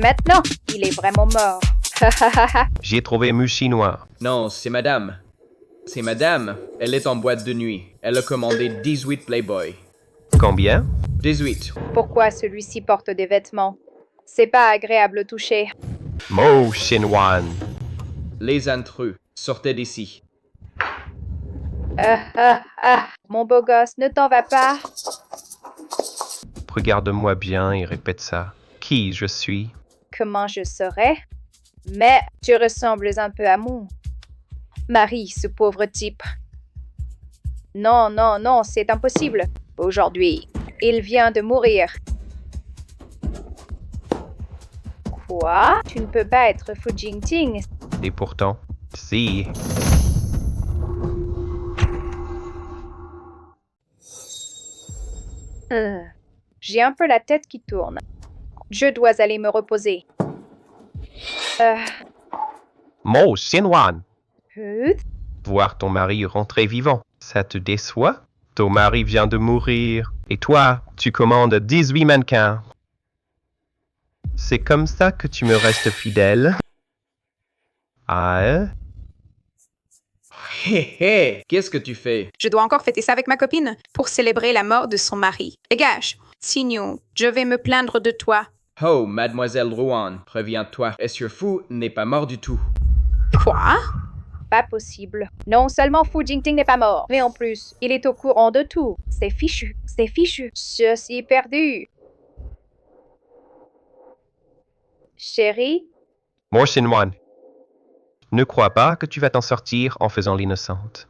maintenant, il est vraiment mort. J'ai trouvé mu chinois. Non, c'est madame. C'est madame. Elle est en boîte de nuit. Elle a commandé 18 Playboy. Combien? 18. Pourquoi celui-ci porte des vêtements? C'est pas agréable au toucher. Mo chinois. Les intrus. Sortez d'ici. Mon beau gosse, ne t'en va pas. Regarde-moi bien et répète ça. Qui je suis? Comment je saurais? Mais tu ressembles un peu à mon mari, ce pauvre type. Non, non, non, c'est impossible. Aujourd'hui, il vient de mourir. Quoi? Tu ne peux pas être Fu Jingting. Et pourtant, si. J'ai un peu la tête qui tourne. Je dois aller me reposer. Mo chinois. Huth? Voir ton mari rentrer vivant, ça te déçoit? Ton mari vient de mourir. Et toi, tu commandes 18 mannequins. C'est comme ça que tu me restes fidèle? Ah? Hé hé! Qu'est-ce que tu fais? Je dois encore fêter ça avec ma copine pour célébrer la mort de son mari. Dégage! Signons, je vais me plaindre de toi. Oh, mademoiselle Rouen, préviens-toi. Monsieur Fu n'est pas mort du tout. Quoi? Pas possible. Non seulement Fu Jingting n'est pas mort, mais en plus, il est au courant de tout. C'est fichu, c'est fichu. Je suis perdu. Chérie, Mo chinois. Ne crois pas que tu vas t'en sortir en faisant l'innocente.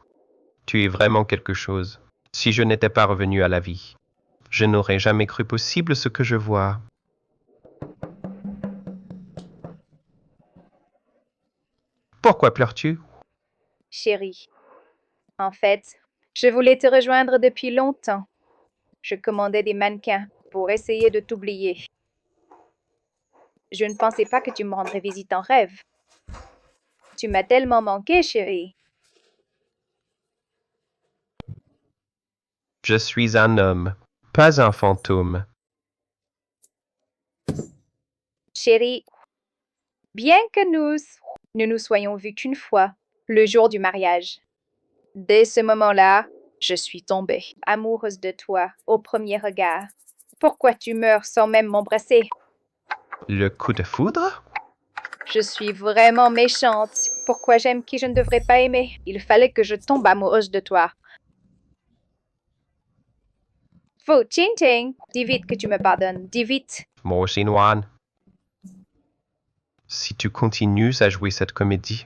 Tu es vraiment quelque chose. Si je n'étais pas revenu à la vie, je n'aurais jamais cru possible ce que je vois. Pourquoi pleures-tu? chérie. En fait, je voulais te rejoindre depuis longtemps. Je commandais des mannequins pour essayer de t'oublier. Je ne pensais pas que tu me rendrais visite en rêve. Tu m'as tellement manqué, chérie. Je suis un homme, pas un fantôme. Chérie, bien que nous ne nous soyons vus qu'une fois, le jour du mariage. Dès ce moment-là, je suis tombée amoureuse de toi au premier regard. Pourquoi tu meurs sans même m'embrasser? Le coup de foudre? Je suis vraiment méchante. Pourquoi j'aime qui je ne devrais pas aimer? Il fallait que je tombe amoureuse de toi. Fu Jingting, dis vite que tu me pardonnes. Dis vite. Mo chinois. Si tu continues à jouer cette comédie,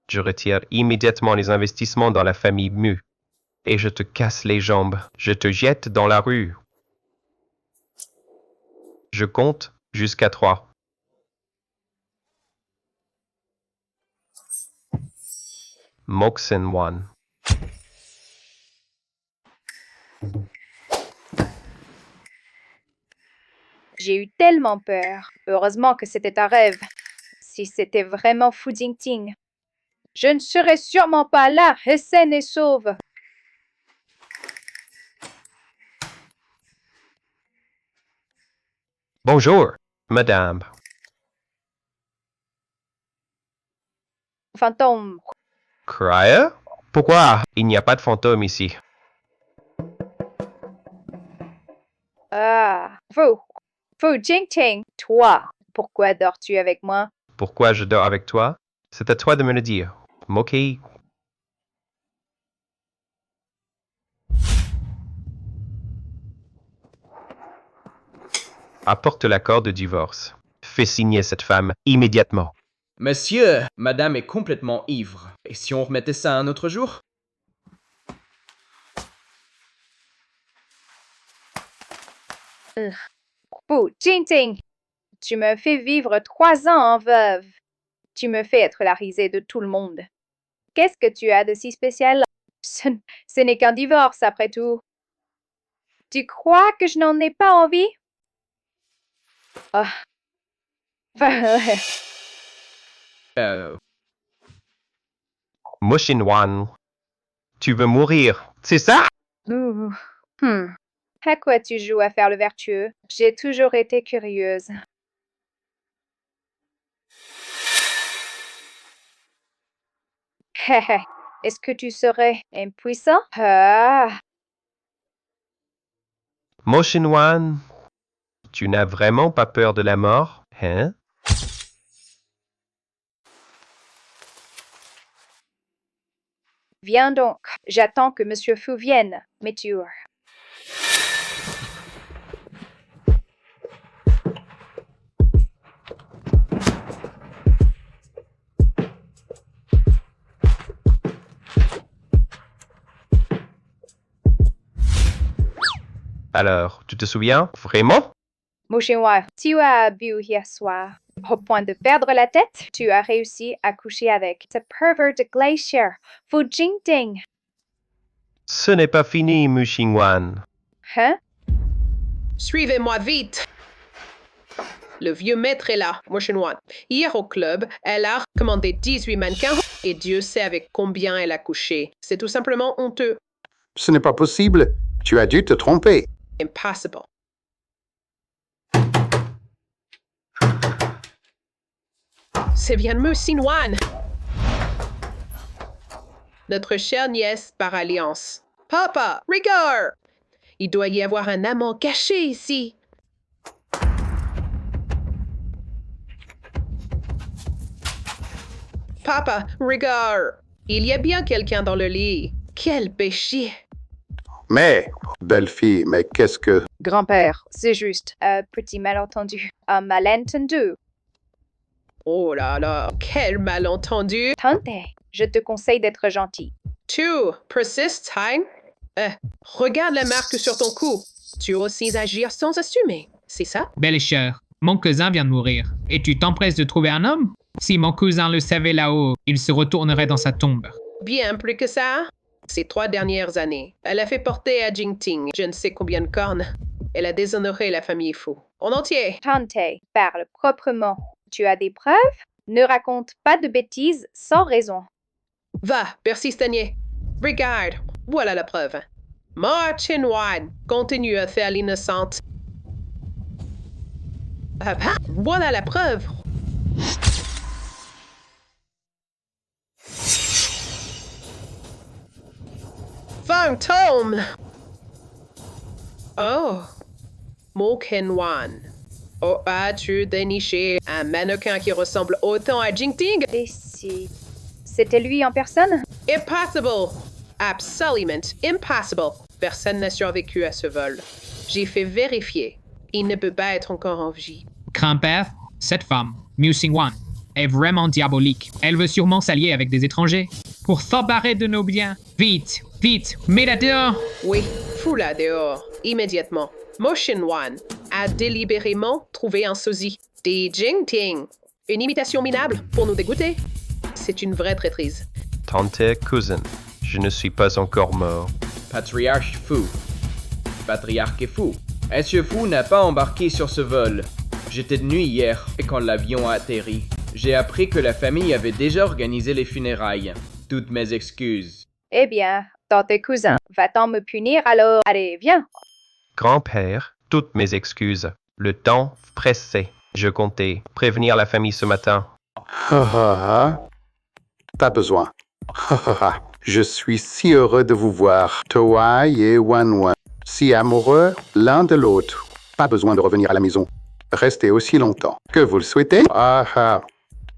je retire immédiatement les investissements dans la famille Mu et je te casse les jambes. Je te jette dans la rue. Je compte jusqu'à 3. Moxen-wan. J'ai eu tellement peur. Heureusement que c'était un rêve. Si c'était vraiment Fu Jingting, je ne serais sûrement pas là, saine et sauve. Bonjour, madame. Fantôme. Crier? Pourquoi? Il n'y a pas de fantôme ici. Fu Jingting, toi, pourquoi dors-tu avec moi? Pourquoi je dors avec toi? C'est à toi de me le dire. Moqué. Apporte l'accord de divorce. Fais signer cette femme immédiatement. Monsieur, madame est complètement ivre. Et si on remettait ça un autre jour? Fu Jingting, tu me fais vivre 3 ans en veuve. Tu me fais être la risée de tout le monde. Qu'est-ce que tu as de si spécial? Ce n'est qu'un divorce, après tout. Tu crois que je n'en ai pas envie? Ah. Moshinwan, tu veux mourir, c'est ça? Ouh. À quoi tu joues à faire le vertueux? J'ai toujours été curieuse. Est-ce que tu serais impuissant? Ah, Mo Shinwan, tu n'as vraiment pas peur de la mort, hein? viens donc. J'attends que Monsieur Fu vienne, Météor. Alors, tu te souviens? Vraiment? Mouchinwa, tu as bu hier soir. Au point de perdre la tête, tu as réussi à coucher avec ce pervers de Glacier, Fu Jingting. Ce n'est pas fini, Mu Xingwan. Hein? Suivez-moi vite. Le vieux maître est là, Motion. Hier au club, elle a commandé 18 mannequins et Dieu sait avec combien elle a couché. C'est tout simplement honteux. Ce n'est pas possible. Tu as dû te tromper. Impossible. C'est bien Mu Xinwan. Notre chère nièce par alliance. Papa, regarde! Il doit y avoir un amant caché ici. Papa, regarde! Il y a bien quelqu'un dans le lit. Quel péché! Mais, belle fille, mais qu'est-ce que... Grand-père, c'est juste. Petit malentendu. Un malentendu. Oh là là, quel malentendu! Tante, je te conseille d'être gentil. Tu persistes, hein? Regarde la marque sur ton cou. Tu oses agir sans assumer, c'est ça? Belle et chère, mon cousin vient de mourir. Et tu t'empresses de trouver un homme? Si mon cousin le savait là-haut, il se retournerait dans sa tombe. Bien plus que ça. Ces 3 dernières années, elle a fait porter à Jingting je ne sais combien de cornes. Elle a déshonoré la famille Fu. En entier. Tante, parle proprement. Tu as des preuves? Ne raconte pas de bêtises sans raison. Va, persistanier. Regarde, voilà la preuve. Ma Chinwan continue à faire l'innocente. Voilà la preuve. Fantôme! Oh, Mo Kenwan. Oh, as-tu déniché un mannequin qui ressemble autant à Jingting? Et si c'était lui en personne? Impossible! Absolument impossible! Personne n'a survécu à ce vol. J'ai fait vérifier. Il ne peut pas être encore en vie. Grand-père, cette femme, Mu Xingwan, est vraiment diabolique. Elle veut sûrement s'allier avec des étrangers pour s'embarrer de nos biens. Vite, vite, mets-la dehors! Oui, fous-la dehors, immédiatement. Motion One a délibérément trouvé un sosie. Des Jingting. Une imitation minable pour nous dégoûter. C'est une vraie traîtrise. Tante, cousin, je ne suis pas encore mort. Patriarche Fu. Patriarche Fu. Monsieur Fu n'a pas embarqué sur ce vol. J'étais de nuit hier, et quand l'avion a atterri, j'ai appris que la famille avait déjà organisé les funérailles. Toutes mes excuses. Eh bien, dans tes cousins, va-t-on me punir alors? Allez, viens. Grand-père, toutes mes excuses. Le temps pressait. Je comptais prévenir la famille ce matin. Pas besoin. Je suis si heureux de vous voir, Towai et Wanwan. Si amoureux l'un de l'autre. Pas besoin de revenir à la maison. Restez aussi longtemps que vous le souhaitez.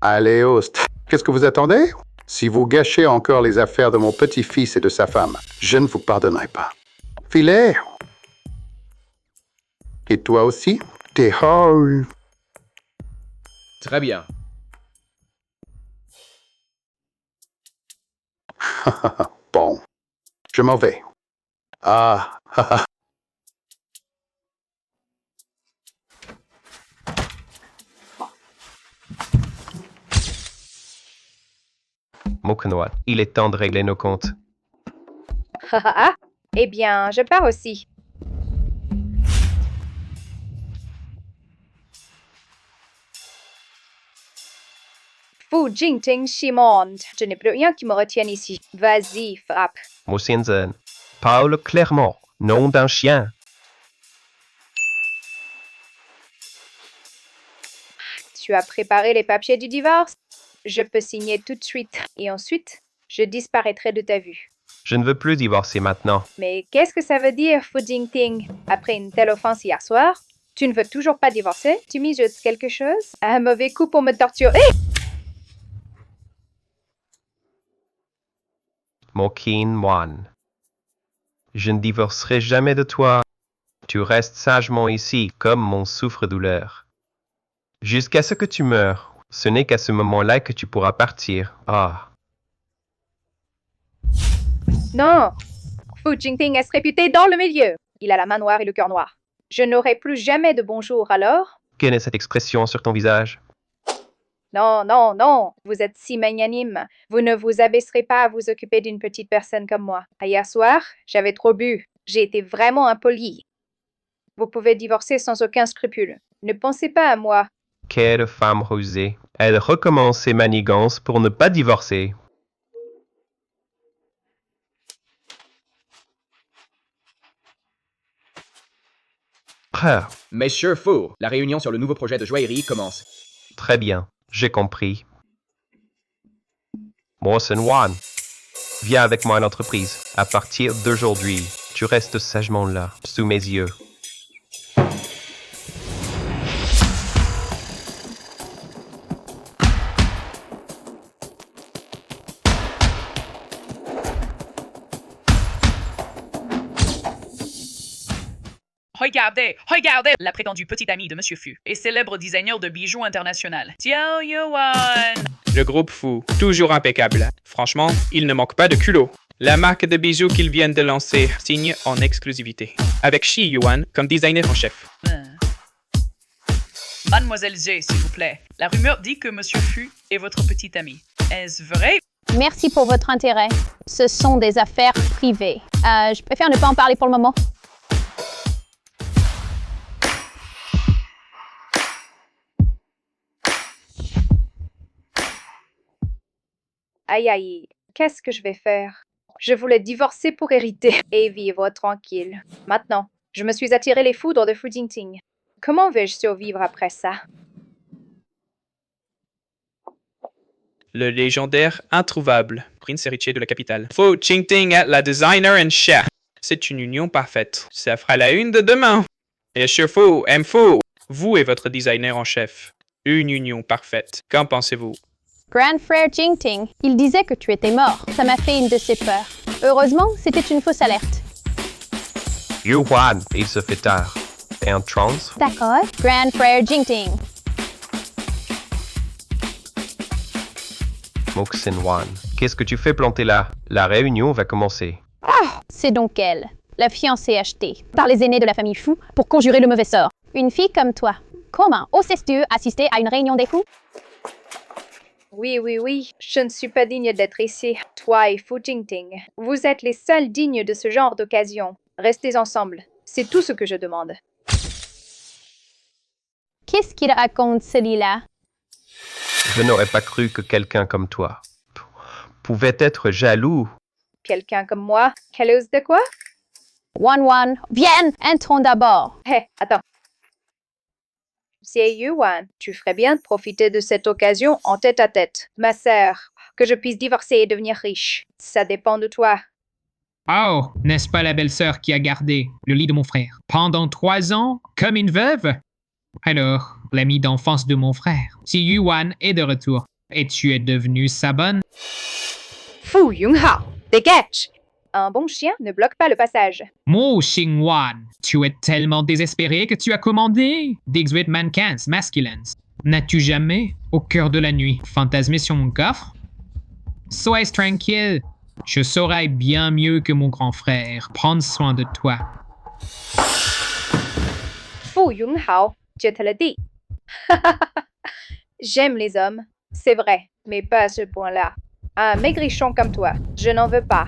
Allez, host. Qu'est-ce que vous attendez? Si vous gâchez encore les affaires de mon petit-fils et de sa femme, je ne vous pardonnerai pas. Filet. Et toi aussi? T'es hors. Très bien. Bon. Je m'en vais. Mokenoa, il est temps de régler nos comptes. Eh bien, je pars aussi. Fu Jingting Shimond. Je n'ai plus rien qui me retienne ici. Vas-y, frappe. Mo Xianzhen, parle clairement, nom d'un chien. Tu as préparé les papiers du divorce? Je peux signer tout de suite. Et ensuite, je disparaîtrai de ta vue. Je ne veux plus divorcer maintenant. Mais qu'est-ce que ça veut dire, Fu Jingting? Après une telle offense hier soir, tu ne veux toujours pas divorcer? Tu mijotes quelque chose? Un mauvais coup pour me torturer? Mon Keen moine. Je ne divorcerai jamais de toi. Tu restes sagement ici, comme mon souffre-douleur. Jusqu'à ce que tu meures. Ce n'est qu'à ce moment-là que tu pourras partir. Ah. Non! Fu Jingting est réputé dans le milieu. Il a la main noire et le cœur noir. Je n'aurai plus jamais de bonjour alors? Quelle est cette expression sur ton visage? Non, non, non. Vous êtes si magnanime. Vous ne vous abaisserez pas à vous occuper d'une petite personne comme moi. Hier soir, j'avais trop bu. J'ai été vraiment impoli. Vous pouvez divorcer sans aucun scrupule. Ne pensez pas à moi. Quelle femme rusée. Elle recommence ses manigances pour ne pas divorcer. Ah, Monsieur Fu, la réunion sur le nouveau projet de joaillerie commence. très bien, j'ai compris. Morrison Wan, viens avec moi à l'entreprise. À partir d'aujourd'hui, tu restes sagement là, sous mes yeux. Regardez, regardez la prétendue petite amie de Monsieur Fu et célèbre designer de bijoux international, Xiao Yuan. Le groupe Fu, toujours impeccable. Franchement, il ne manque pas de culot. La marque de bijoux qu'ils viennent de lancer signe en exclusivité, avec Shi Yuan comme designer en chef. Mademoiselle Zhe, s'il vous plaît. La rumeur dit que Monsieur Fu est votre petite amie. Est-ce vrai? Merci pour votre intérêt. Ce sont des affaires privées. Je préfère ne pas en parler pour le moment. Aïe aïe, qu'est-ce que je vais faire? Je voulais divorcer pour hériter et vivre tranquille. Maintenant, je me suis attiré les foudres de Fu Jingting. Comment vais-je survivre après ça? Le légendaire introuvable, prince héritier de la capitale. Fu Jingting est la designer en chef. C'est une union parfaite. Ça fera la une de demain. Et Monsieur Fu aime Fu. Vous et votre designer en chef. Une union parfaite. Qu'en pensez-vous? Grand frère Jingting, il disait que tu étais mort. Ça m'a fait une de ses peurs. Heureusement, c'était une fausse alerte. Yuan, il se fait tard. T'es en transe? D'accord. Grand frère Jingting. Moxin Wan, qu'est-ce que tu fais planter là? La réunion va commencer. C'est donc elle, la fiancée achetée par les aînés de la famille Fu pour conjurer le mauvais sort. Une fille comme toi. Comment oses-tu assister à une réunion des fous? Oui, oui, oui, je ne suis pas digne d'être ici. Toi et Fu Jingting, vous êtes les seuls dignes de ce genre d'occasion. Restez ensemble. C'est tout ce que je demande. Qu'est-ce qu'il raconte celui-là? Je n'aurais pas cru que quelqu'un comme toi pouvait être jaloux. Quelqu'un comme moi? Quelle ose de quoi? Wan, viens, entrons d'abord. Hé, attends. C'est Yuan, tu ferais bien de profiter de cette occasion en tête-à-tête. Ma sœur, que je puisse divorcer et devenir riche. Ça dépend de toi. Oh, n'est-ce pas la belle-sœur qui a gardé le lit de mon frère pendant 3 ans, comme une veuve? Alors, l'ami d'enfance de mon frère, si Yuan est de retour, et tu es devenue sa bonne? Fu Yunghao, dégage! Un bon chien ne bloque pas le passage. Mo Xingwan, tu es tellement désespéré que tu as commandé 18 mannequins masculins. N'as-tu jamais, au cœur de la nuit, fantasmé sur mon coffre? Sois tranquille, je saurai bien mieux que mon grand frère prendre soin de toi. Fu Yunghao, je te le dis. J'aime les hommes, c'est vrai, mais pas à ce point-là. Un maigrichon comme toi, je n'en veux pas.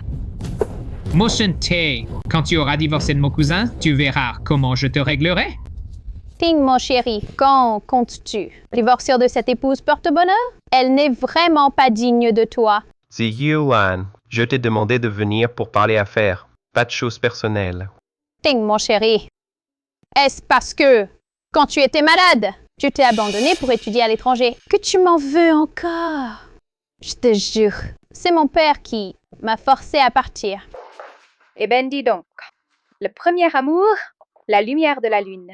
Motion T, quand tu auras divorcé de mon cousin, tu verras comment je te réglerai. Ting, mon chéri, quand comptes-tu divorcer de cette épouse porte-bonheur? Elle n'est vraiment pas digne de toi. C'est Yuan, je t'ai demandé de venir pour parler affaires, pas de choses personnelles. Ting, mon chéri. Est-ce parce que, quand tu étais malade, tu t'es abandonné pour étudier à l'étranger, que tu m'en veux encore? Je te jure, C'est mon père qui m'a forcé à partir. Eh ben, dis donc. Le premier amour, la lumière de la lune.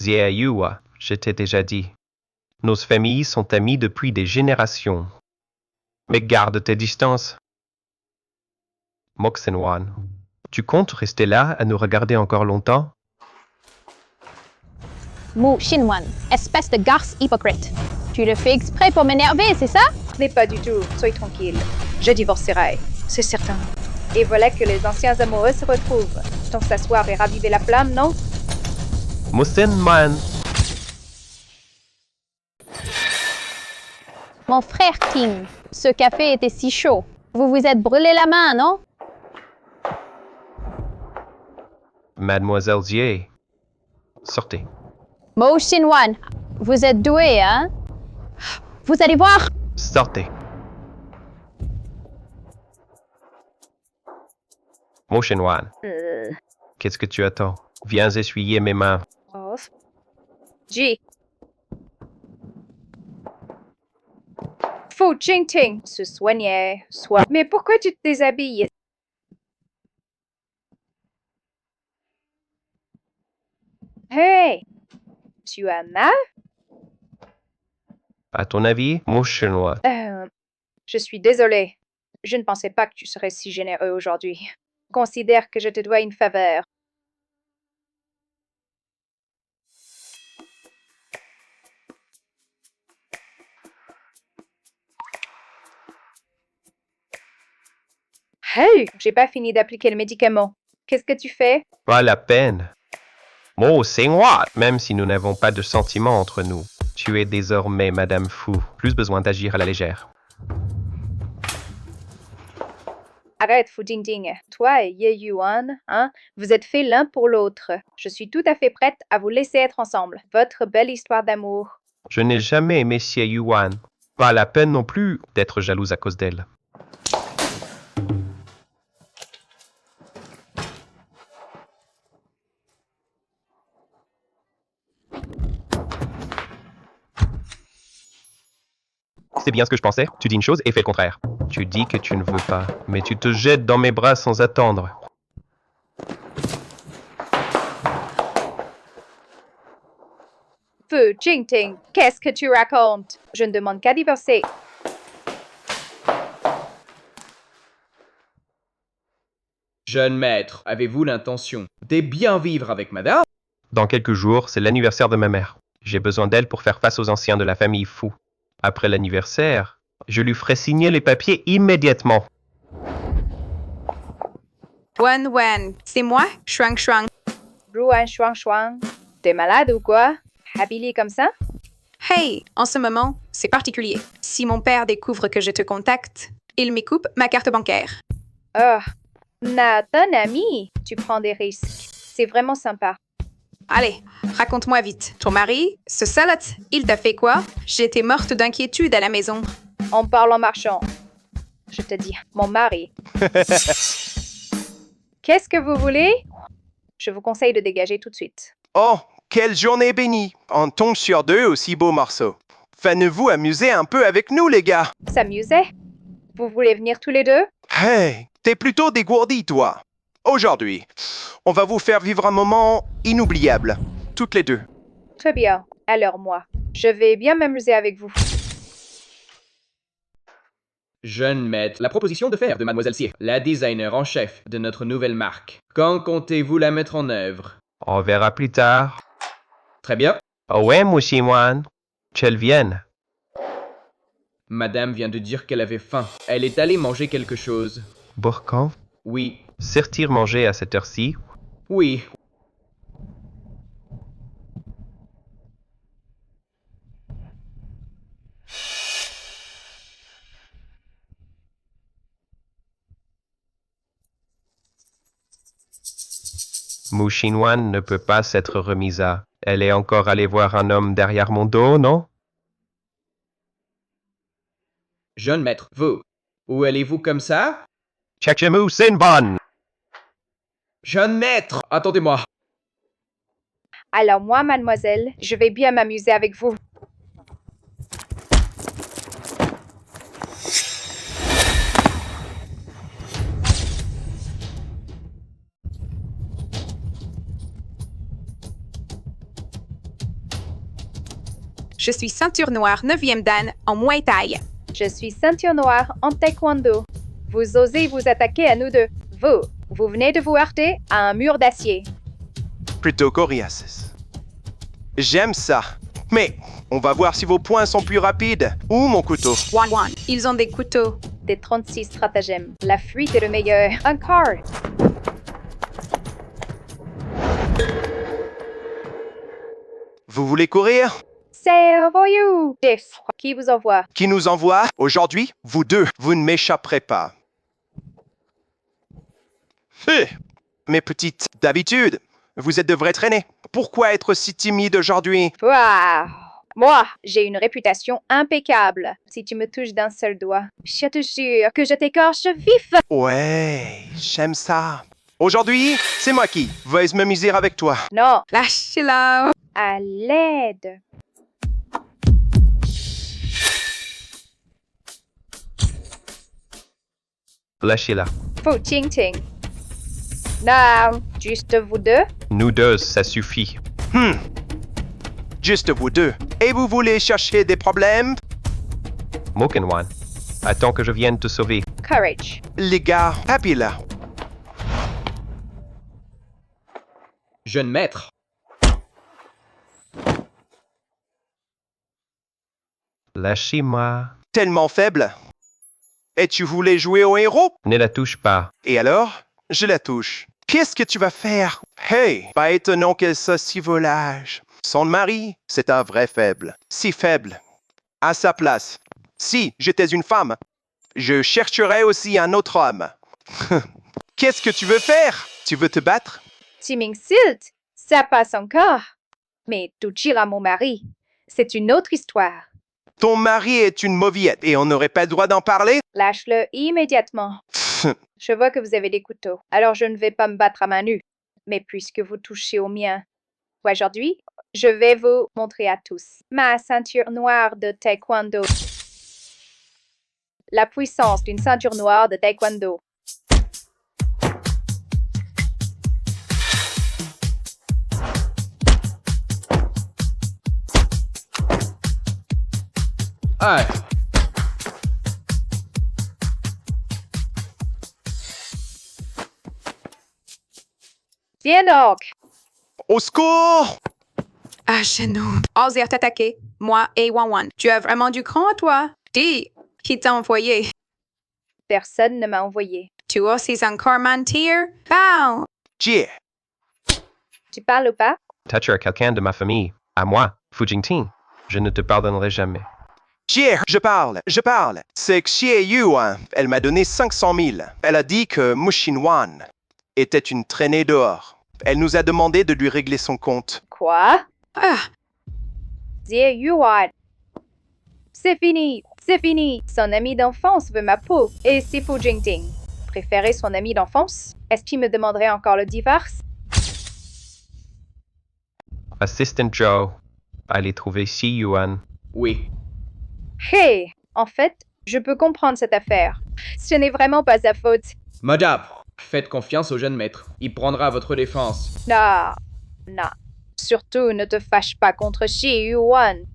Ziayua, je t'ai déjà dit. Nos familles sont amies depuis des générations. Mais garde tes distances. Moxenwan, tu comptes rester là à nous regarder encore longtemps? Mu Shinwan, espèce de garce hypocrite. Tu le fais exprès pour m'énerver, c'est ça? Mais pas du tout, sois tranquille. Je divorcerai, c'est certain. Et voilà que les anciens amoureux se retrouvent. Donc s'asseoir et raviver la flamme, non? Mosenman, Mon frère King, ce café était si chaud. Vous vous êtes brûlé la main, non? Mademoiselle Zier, sortez. Mo Shinwan, vous êtes doué, hein? Vous allez voir. Sortez. Motionwan, qu'est-ce que tu attends? Viens essuyer mes mains. Oh. G. Fu Jingting se soignait, soit. Mais pourquoi tu te déshabilles? Hey! Tu as mal? À ton avis, Motionwan, Je suis désolée. Je ne pensais pas que tu serais si généreux aujourd'hui. Considère que je te dois une faveur. Hey! J'ai pas fini d'appliquer le médicament. Qu'est-ce que tu fais? pas la peine. Mo Sengwa, même si nous n'avons pas de sentiments entre nous, tu es désormais Madame Fu. Plus besoin d'agir à la légère. Arrête, Fu Jingting. Toi et Ye Yuan, hein, vous êtes faits l'un pour l'autre. Je suis tout à fait prête à vous laisser être ensemble. Votre belle histoire d'amour. Je n'ai jamais aimé Xie Yuan. Pas la peine non plus d'être jalouse à cause d'elle. C'est bien ce que je pensais. Tu dis une chose et fais le contraire. Tu dis que tu ne veux pas, mais tu te jettes dans mes bras sans attendre. Fu Jingting, qu'est-ce que tu racontes? Je ne demande qu'à divorcer. Jeune maître, avez-vous l'intention de bien vivre avec madame? Dans quelques jours, c'est l'anniversaire de ma mère. J'ai besoin d'elle pour faire face aux anciens de la famille Fu. Après l'anniversaire, je lui ferai signer les papiers immédiatement. Wan Wan, c'est moi, Shuang Shuang. Ruan Shuang Shuang, t'es malade ou quoi? Habillé comme ça? Hey, en ce moment, c'est particulier. Si mon père découvre que je te contacte, il me coupe ma carte bancaire. Oh, Nathan, ami, tu prends des risques. C'est vraiment sympa. Allez, raconte-moi vite. Ton mari, ce salote, il t'a fait quoi? J'étais morte d'inquiétude à la maison. On parle en marchant. Je te dis, mon mari. Qu'est-ce que vous voulez? Je vous conseille de dégager tout de suite. Oh, quelle journée bénie! On tombe sur deux aussi beaux morceaux. Venez-vous amuser un peu avec nous, les gars? S'amuser? Vous voulez venir tous les deux? Hey, t'es plutôt dégourdi, toi. Aujourd'hui, on va vous faire vivre un moment inoubliable, toutes les deux. Très bien. Alors moi, je vais bien m'amuser avec vous. Jeune maître, la proposition de faire de Mademoiselle Cyr, la designer en chef de notre nouvelle marque. Quand comptez-vous la mettre en œuvre? On verra plus tard. Très bien. Oh ouais, Moshimwan, qu'elle vienne. Madame vient de dire qu'elle avait faim. Elle est allée manger quelque chose. Bourkan, Oui, sortir manger à cette heure-ci? oui. Mushinwan ne peut pas s'être remise à. Elle est encore allée voir un homme derrière mon dos, non? Jeune maître, vous, où allez-vous comme ça? Chakchemu Sinbon! Jeune maître, attendez-moi. Alors moi, mademoiselle, je vais bien m'amuser avec vous. Je suis ceinture noire 9e dan en Muay Thai. Je suis ceinture noire en taekwondo. Vous osez vous attaquer à nous deux. Vous venez de vous heurter à un mur d'acier. Plutôt coriaces. J'aime ça. Mais on va voir si vos poings sont plus rapides. Où mon couteau? Wan, ils ont des couteaux. Des 36 stratagèmes. La fuite est le meilleur. Un card. Vous voulez courir? C'est un voyou. J'ai froid. Qui vous envoie? Qui nous envoie? Aujourd'hui, vous deux, vous ne m'échapperez pas. Mes petites, d'habitude, vous êtes de vrais traînés. Pourquoi être si timide aujourd'hui? Waouh! Moi, j'ai une réputation impeccable. Si tu me touches d'un seul doigt, je te jure que je t'écorche vif. Ouais, j'aime ça. Aujourd'hui, c'est moi qui vais me miser avec toi. Non, Lâchez-la. à l'aide. Lâchez-la. Fu Qingting. Non, juste vous deux? Nous deux, ça suffit. Juste vous deux. Et vous voulez chercher des problèmes? Mokenwan, attends que je vienne te sauver. Courage. Les gars, papy là. Jeune maître. Lâchez-moi. Tellement faible. Et tu voulais jouer au héros? Ne la touche pas. Et alors, je la touche. Qu'est-ce que tu vas faire? Hey, pas étonnant qu'elle soit si volage. Son mari, c'est un vrai faible. Si faible. À sa place, si j'étais une femme, je chercherais aussi un autre homme. Qu'est-ce que tu veux faire? Tu veux te battre? Timing Silt, ça passe encore. Mais Tuchira, mon mari, c'est une autre histoire. Ton mari est une mauviette et on n'aurait pas le droit d'en parler? Lâche-le immédiatement. Je vois que vous avez des couteaux, alors je ne vais pas me battre à main nue. Mais puisque vous touchez au mien, aujourd'hui, je vais vous montrer à tous ma ceinture noire de taekwondo. La puissance d'une ceinture noire de taekwondo. Ah, Viens donc! Au secours! À genoux. Osez t'attaquer. Moi et Wan. Tu as vraiment du cran, toi? Dis, qui t'a envoyé? Personne ne m'a envoyé. Tu oses encore mentir? Pow! Yeah. Tu parles ou pas? Toucher à quelqu'un de ma famille. À moi, Fu Jingting. Je ne te pardonnerai jamais. Yeah, je parle. C'est Xie Yuan. Elle m'a donné 500 000. Elle a dit que Mushin Wan était une traînée dehors. Elle nous a demandé de lui régler son compte. Quoi? Ah, Xie Yuan. C'est fini. Son ami d'enfance veut ma peau. Et c'est Fu Jingting. Préférer son ami d'enfance? Est-ce qu'il me demanderait encore le divorce? Assistant Joe. Allez trouver Xi Yuan. oui. Hey! En fait, je peux comprendre cette affaire. Ce n'est vraiment pas sa faute. Madame, faites confiance au jeune maître. Il prendra votre défense. Non. Surtout, ne te fâche pas contre Xi Yuan.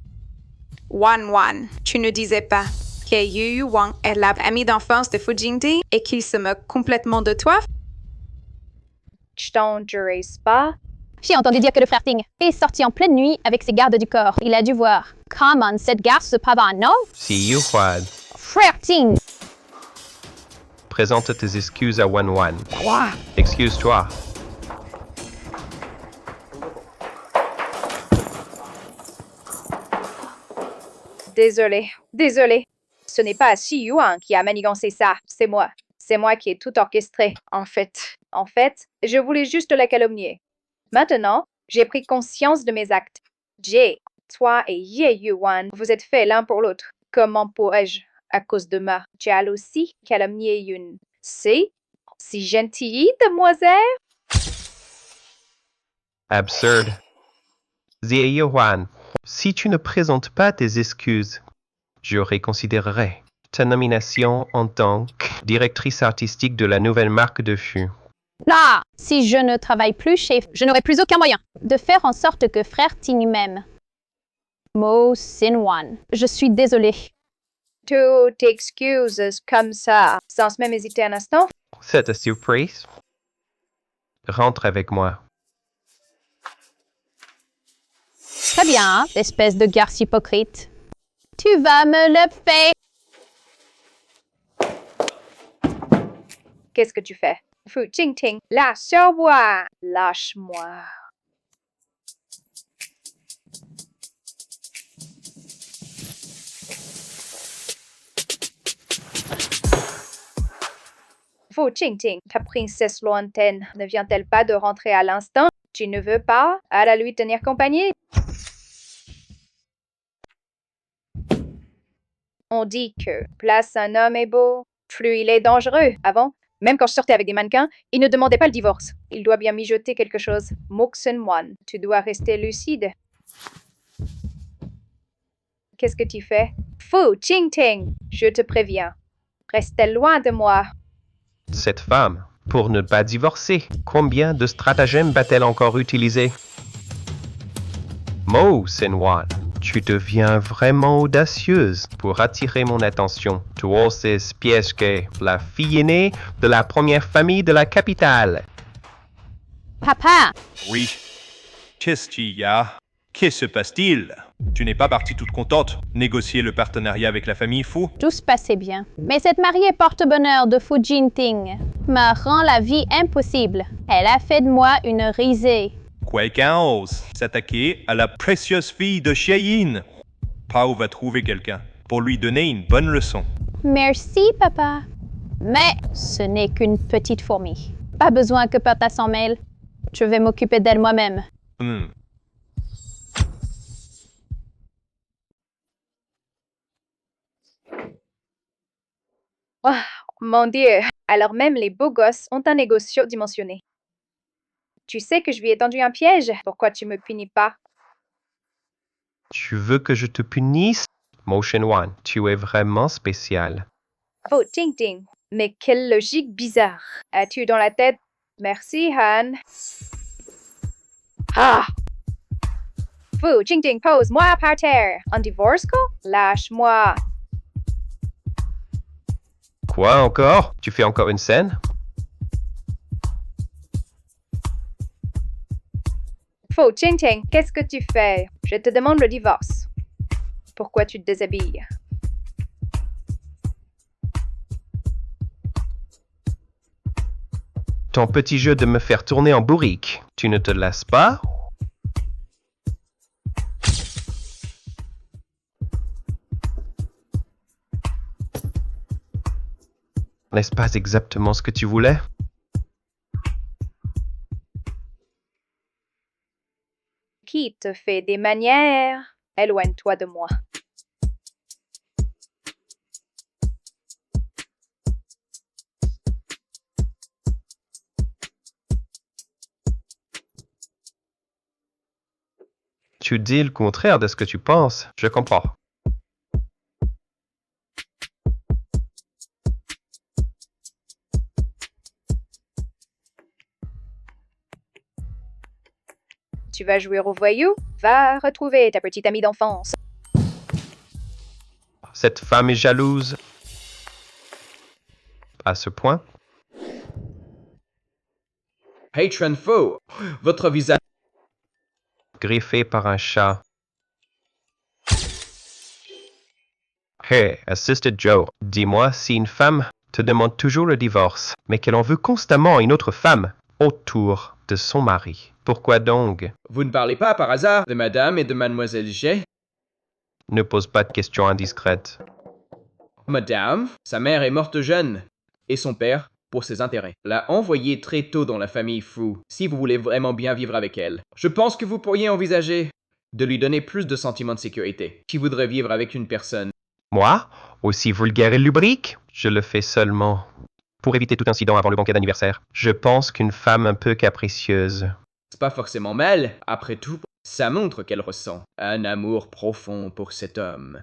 Wan, tu ne disais pas que Yu Wang est l'ami d'enfance de Fu Jingting et qu'il se moque complètement de toi? Je t'en jurais pas. J'ai entendu dire que le frère Ting est sorti en pleine nuit avec ses gardes du corps. Il a dû voir. Comment cette garce se pavane, non? Xi Yuan. Frère Ting! Présente tes excuses à Wan Wan. Quoi? Excuse-toi. Désolé. Ce n'est pas Xi Yuan qui a manigancé ça, c'est moi. C'est moi qui ai tout orchestré, en fait. Je voulais juste la calomnier. Maintenant, j'ai pris conscience de mes actes. Jie, toi et Ye Yuan, vous êtes faits l'un pour l'autre. Comment pourrais-je, à cause de ma jalousie, calomnier une si gentille demoiselle? Absurde. Xie Yuan, si tu ne présentes pas tes excuses, je reconsidérerai ta nomination en tant que directrice artistique de la nouvelle marque de Fu. Là, si je ne travaille plus chez, je n'aurai plus aucun moyen de faire en sorte que frère Ting m'aime. Mo Sin-wan. Je suis désolée. Tu t'excuses comme ça, sans même hésiter un instant? C'est une surprise. Rentre avec moi. Très bien, espèce de garce hypocrite. Tu vas me le faire. Qu'est-ce que tu fais? Fu Jingting, lâche-moi! Lâche-moi. Fu Jingting, ta princesse lointaine ne vient-elle pas de rentrer à l'instant? Tu ne veux pas à lui tenir compagnie? On dit que plus un homme est beau, plus il est dangereux. Avant, même quand je sortais avec des mannequins, il ne demandait pas le divorce. Il doit bien mijoter quelque chose. Moxen-wan, tu dois rester lucide. Qu'est-ce que tu fais? Fu Jingting, je te préviens. Reste loin de moi. Cette femme, pour ne pas divorcer, combien de stratagèmes va-t-elle encore utiliser? Mo Sin-wan, tu deviens vraiment audacieuse pour attirer mon attention. Tu oses piéger la fille aînée de la première famille de la capitale. Papa, Oui. Qu'est-ce qu'il y a? Que se passe-t-il? Tu n'es pas partie toute contente négocier le partenariat avec la famille Fu? tout se passait bien. Mais cette mariée porte-bonheur de Fu Jingting me rend la vie impossible. Elle a fait de moi une risée. Quelqu'un ose s'attaquer à la précieuse fille de Xiayin. Pao va trouver quelqu'un pour lui donner une bonne leçon. Merci, papa. Mais ce n'est qu'une petite fourmi. Pas besoin que papa s'en mêle. Je vais m'occuper d'elle moi-même. Hmm. Oh, mon Dieu! Alors même les beaux gosses ont un ego surdimensionné. Tu sais que je lui ai tendu un piège. Pourquoi tu me punis pas? Tu veux que je te punisse? Mo Sin-wan, tu es vraiment spécial. Oh, Jingting, mais quelle logique bizarre. As-tu dans la tête? Merci, Han. Ah! Fu Jingting, pose-moi par terre. Un divorce, quoi? Lâche-moi. Quoi encore? Tu fais encore une scène? Fu Jingting, qu'est-ce que tu fais? Je te demande le divorce. Pourquoi tu te déshabilles? Ton petit jeu de me faire tourner en bourrique, tu ne te lasses pas? N'est-ce pas exactement ce que tu voulais? Qui te fait des manières? Éloigne-toi de moi. Tu dis le contraire de ce que tu penses, je comprends. Tu vas jouer au voyou? Va retrouver ta petite amie d'enfance. Cette femme est jalouse. À ce point? Patron Fu, votre visage. Griffé par un chat. Hey, Assisted Joe, dis-moi si une femme te demande toujours le divorce, mais qu'elle en veut constamment une autre femme autour de son mari. Pourquoi donc? Vous ne parlez pas par hasard de madame et de mademoiselle G? Ne pose pas de questions indiscrètes. Madame, sa mère est morte jeune, et son père, pour ses intérêts, l'a envoyée très tôt dans la famille Fu, si vous voulez vraiment bien vivre avec elle. Je pense que vous pourriez envisager de lui donner plus de sentiments de sécurité. Qui voudrait vivre avec une personne? Moi, aussi vulgaire et lubrique, je le fais seulement pour éviter tout incident avant le banquet d'anniversaire. Je pense qu'une femme un peu capricieuse. C'est pas forcément mal, après tout, ça montre qu'elle ressent un amour profond pour cet homme.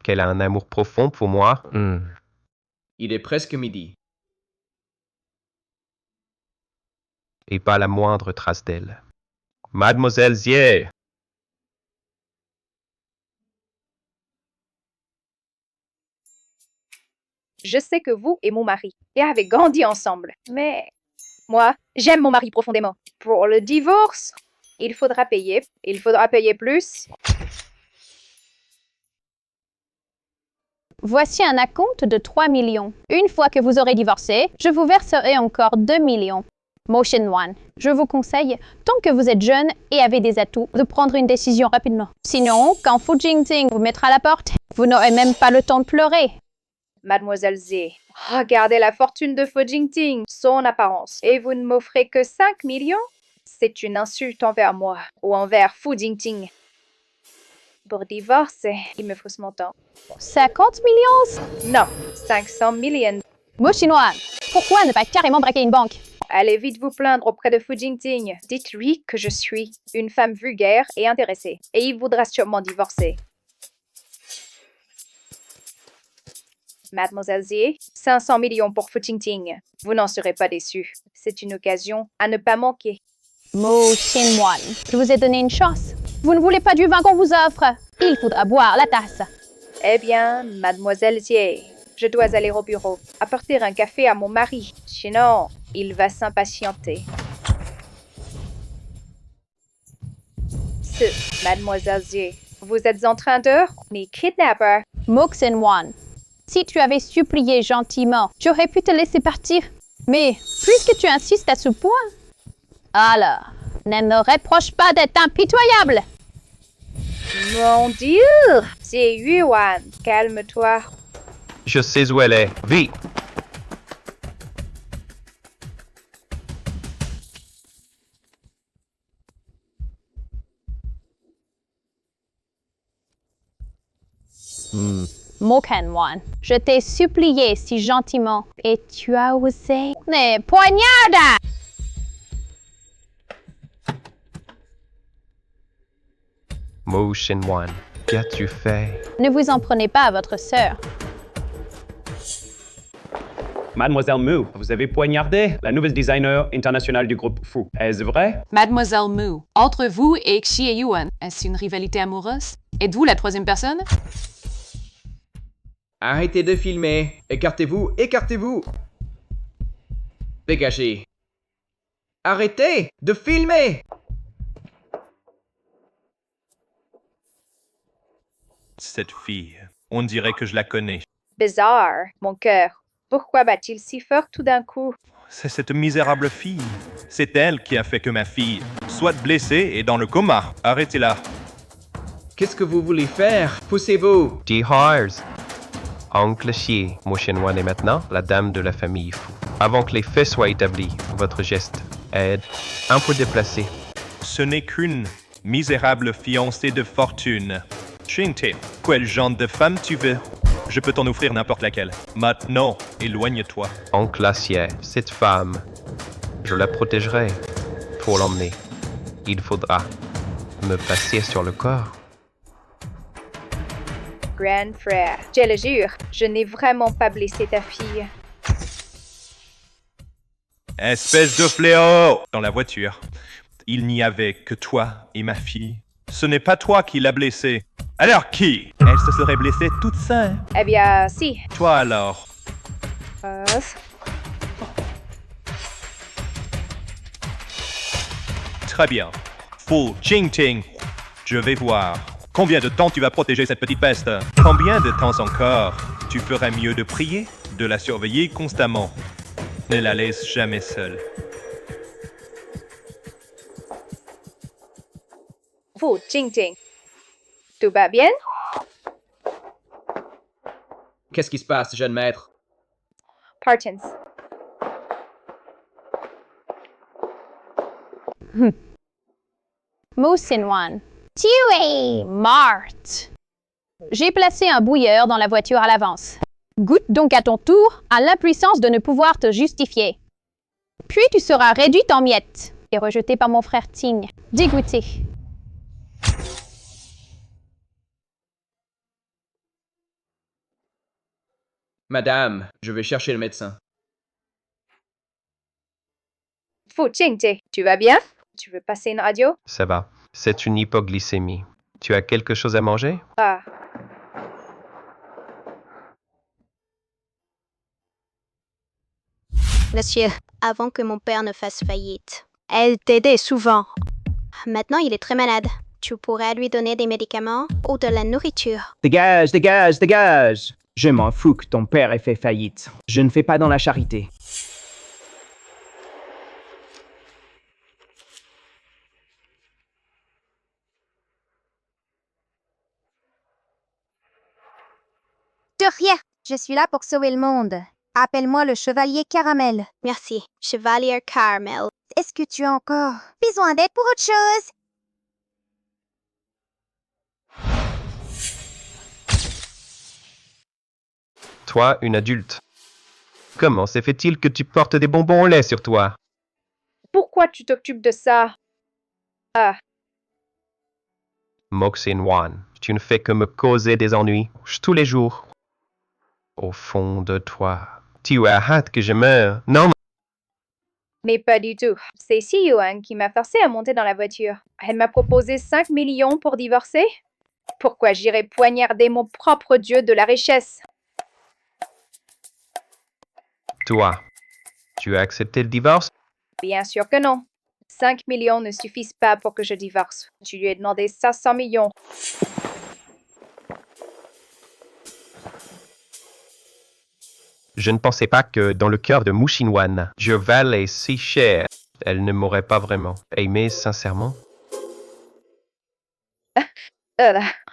Qu'elle a un amour profond pour moi. Il est presque midi. Et pas la moindre trace d'elle. Mademoiselle Zier, Je sais que vous et mon mari avez grandi ensemble, mais moi, j'aime mon mari profondément. Pour le divorce, il faudra payer. Il faudra payer plus. Voici un acompte de 3 millions. Une fois que vous aurez divorcé, je vous verserai encore 2 millions. Motion 1. Je vous conseille, tant que vous êtes jeune et avez des atouts, de prendre une décision rapidement. Sinon, quand Fu Jingting vous mettra à la porte, vous n'aurez même pas le temps de pleurer. Mademoiselle Zé, regardez la fortune de Fu Jingting, son apparence. Et vous ne m'offrez que 5 millions? C'est une insulte envers moi ou envers Fu Jingting. Pour divorcer, il me faut ce montant. 50 millions? Non, 500 millions. Motion 1. Pourquoi ne pas carrément braquer une banque? Allez vite vous plaindre auprès de Fu Jingting. Dites-lui que je suis une femme vulgaire et intéressée, et il voudra sûrement divorcer. Mademoiselle Zé, 500 millions pour Fu Jingting. Vous n'en serez pas déçus. C'est une occasion à ne pas manquer. Motion 1. Je vous ai donné une chance. Vous ne voulez pas du vin qu'on vous offre? Il faudra boire la tasse. Eh bien, Mademoiselle Zé, je dois aller au bureau, apporter un café à mon mari. Sinon, il va s'impatienter. Mademoiselle Zé, vous êtes en train de me kidnapper. Moxen 1. Si tu avais supplié gentiment, j'aurais pu te laisser partir. Mais puisque tu insistes à ce point, alors, ne me reproche pas d'être impitoyable. Mon Dieu! C'est Yuan, calme-toi. Je sais où elle est. Vite! Mokan 1. Je t'ai supplié si gentiment et tu as osé. Mais poignarde! Motion 1. Qu'as-tu fait? Ne vous en prenez pas à votre sœur. Mademoiselle Mu, vous avez poignardé la nouvelle designer internationale du groupe Fu. Est-ce vrai? Mademoiselle Mu, entre vous et Xi et Yuan, est-ce une rivalité amoureuse? Êtes-vous la troisième personne? Arrêtez de filmer. Écartez-vous, écartez-vous. Dégagez. Arrêtez de filmer. Cette fille, on dirait que je la connais. Bizarre, mon cœur. Pourquoi bat-il si fort tout d'un coup? C'est cette misérable fille. C'est elle qui a fait que ma fille soit blessée et dans le coma. Arrêtez-la. Qu'est-ce que vous voulez faire? Poussez-vous. Dehors. Oncle Xie, Motion 1 est maintenant la dame de la famille Fu. Avant que les faits soient établis, votre geste aide un peu déplacé. Ce n'est qu'une misérable fiancée de fortune. Jingting, quel genre de femme tu veux? Je peux t'en offrir n'importe laquelle. Maintenant, éloigne-toi. Oncle Acier, cette femme, je la protégerai. Pour l'emmener, il faudra me passer sur le corps. Grand frère, je le jure, je n'ai vraiment pas blessé ta fille. Espèce de fléau! Dans la voiture, il n'y avait que toi et ma fille. Ce n'est pas toi qui l'as blessée. Alors qui? Elle se serait blessée toute seule. Eh bien, si. Toi alors? Très bien. Fu Jingting, je vais voir. Combien de temps tu vas protéger cette petite peste? Combien de temps encore? Tu ferais mieux de prier, de la surveiller constamment. Ne la laisse jamais seule. Fu Jingting. Tout va bien? Qu'est-ce qui se passe, jeune maître? Partons. Motion 1. Tu es morte. J'ai placé un bouilleur dans la voiture à l'avance. Goûte donc à ton tour à l'impuissance de ne pouvoir te justifier. Puis tu seras réduite en miettes et rejetée par mon frère Ting, dégoûté. Madame, je vais chercher le médecin. Fu Jingting, tu vas bien? Tu veux passer une radio? Ça va. C'est une hypoglycémie. Tu as quelque chose à manger? Ah. Monsieur, avant que mon père ne fasse faillite, elle t'aidait souvent. Maintenant, il est très malade. Tu pourrais lui donner des médicaments ou de la nourriture. Dégage, dégage, dégage! Je m'en fous que ton père ait fait faillite. Je ne fais pas dans la charité. De rien, je suis là pour sauver le monde. Appelle-moi le chevalier Caramel. Merci, chevalier Caramel. Est-ce que tu as encore besoin d'aide pour autre chose? Toi, une adulte. Comment se fait-il que tu portes des bonbons au lait sur toi? Pourquoi tu t'occupes de ça? Ah, Moxin Wan, tu ne fais que me causer des ennuis tous les jours. Au fond de toi, tu as hâte que je meure, non? mais pas du tout. C'est Si Yuan qui m'a forcé à monter dans la voiture. Elle m'a proposé 5 millions pour divorcer. Pourquoi j'irais poignarder mon propre dieu de la richesse? Toi, tu as accepté le divorce? Bien sûr que non. 5 millions ne suffisent pas pour que je divorce. Je lui ai demandé 500 millions. Je ne pensais pas que, dans le cœur de Mushinwan, je valais si cher. Elle ne m'aurait pas vraiment aimé sincèrement.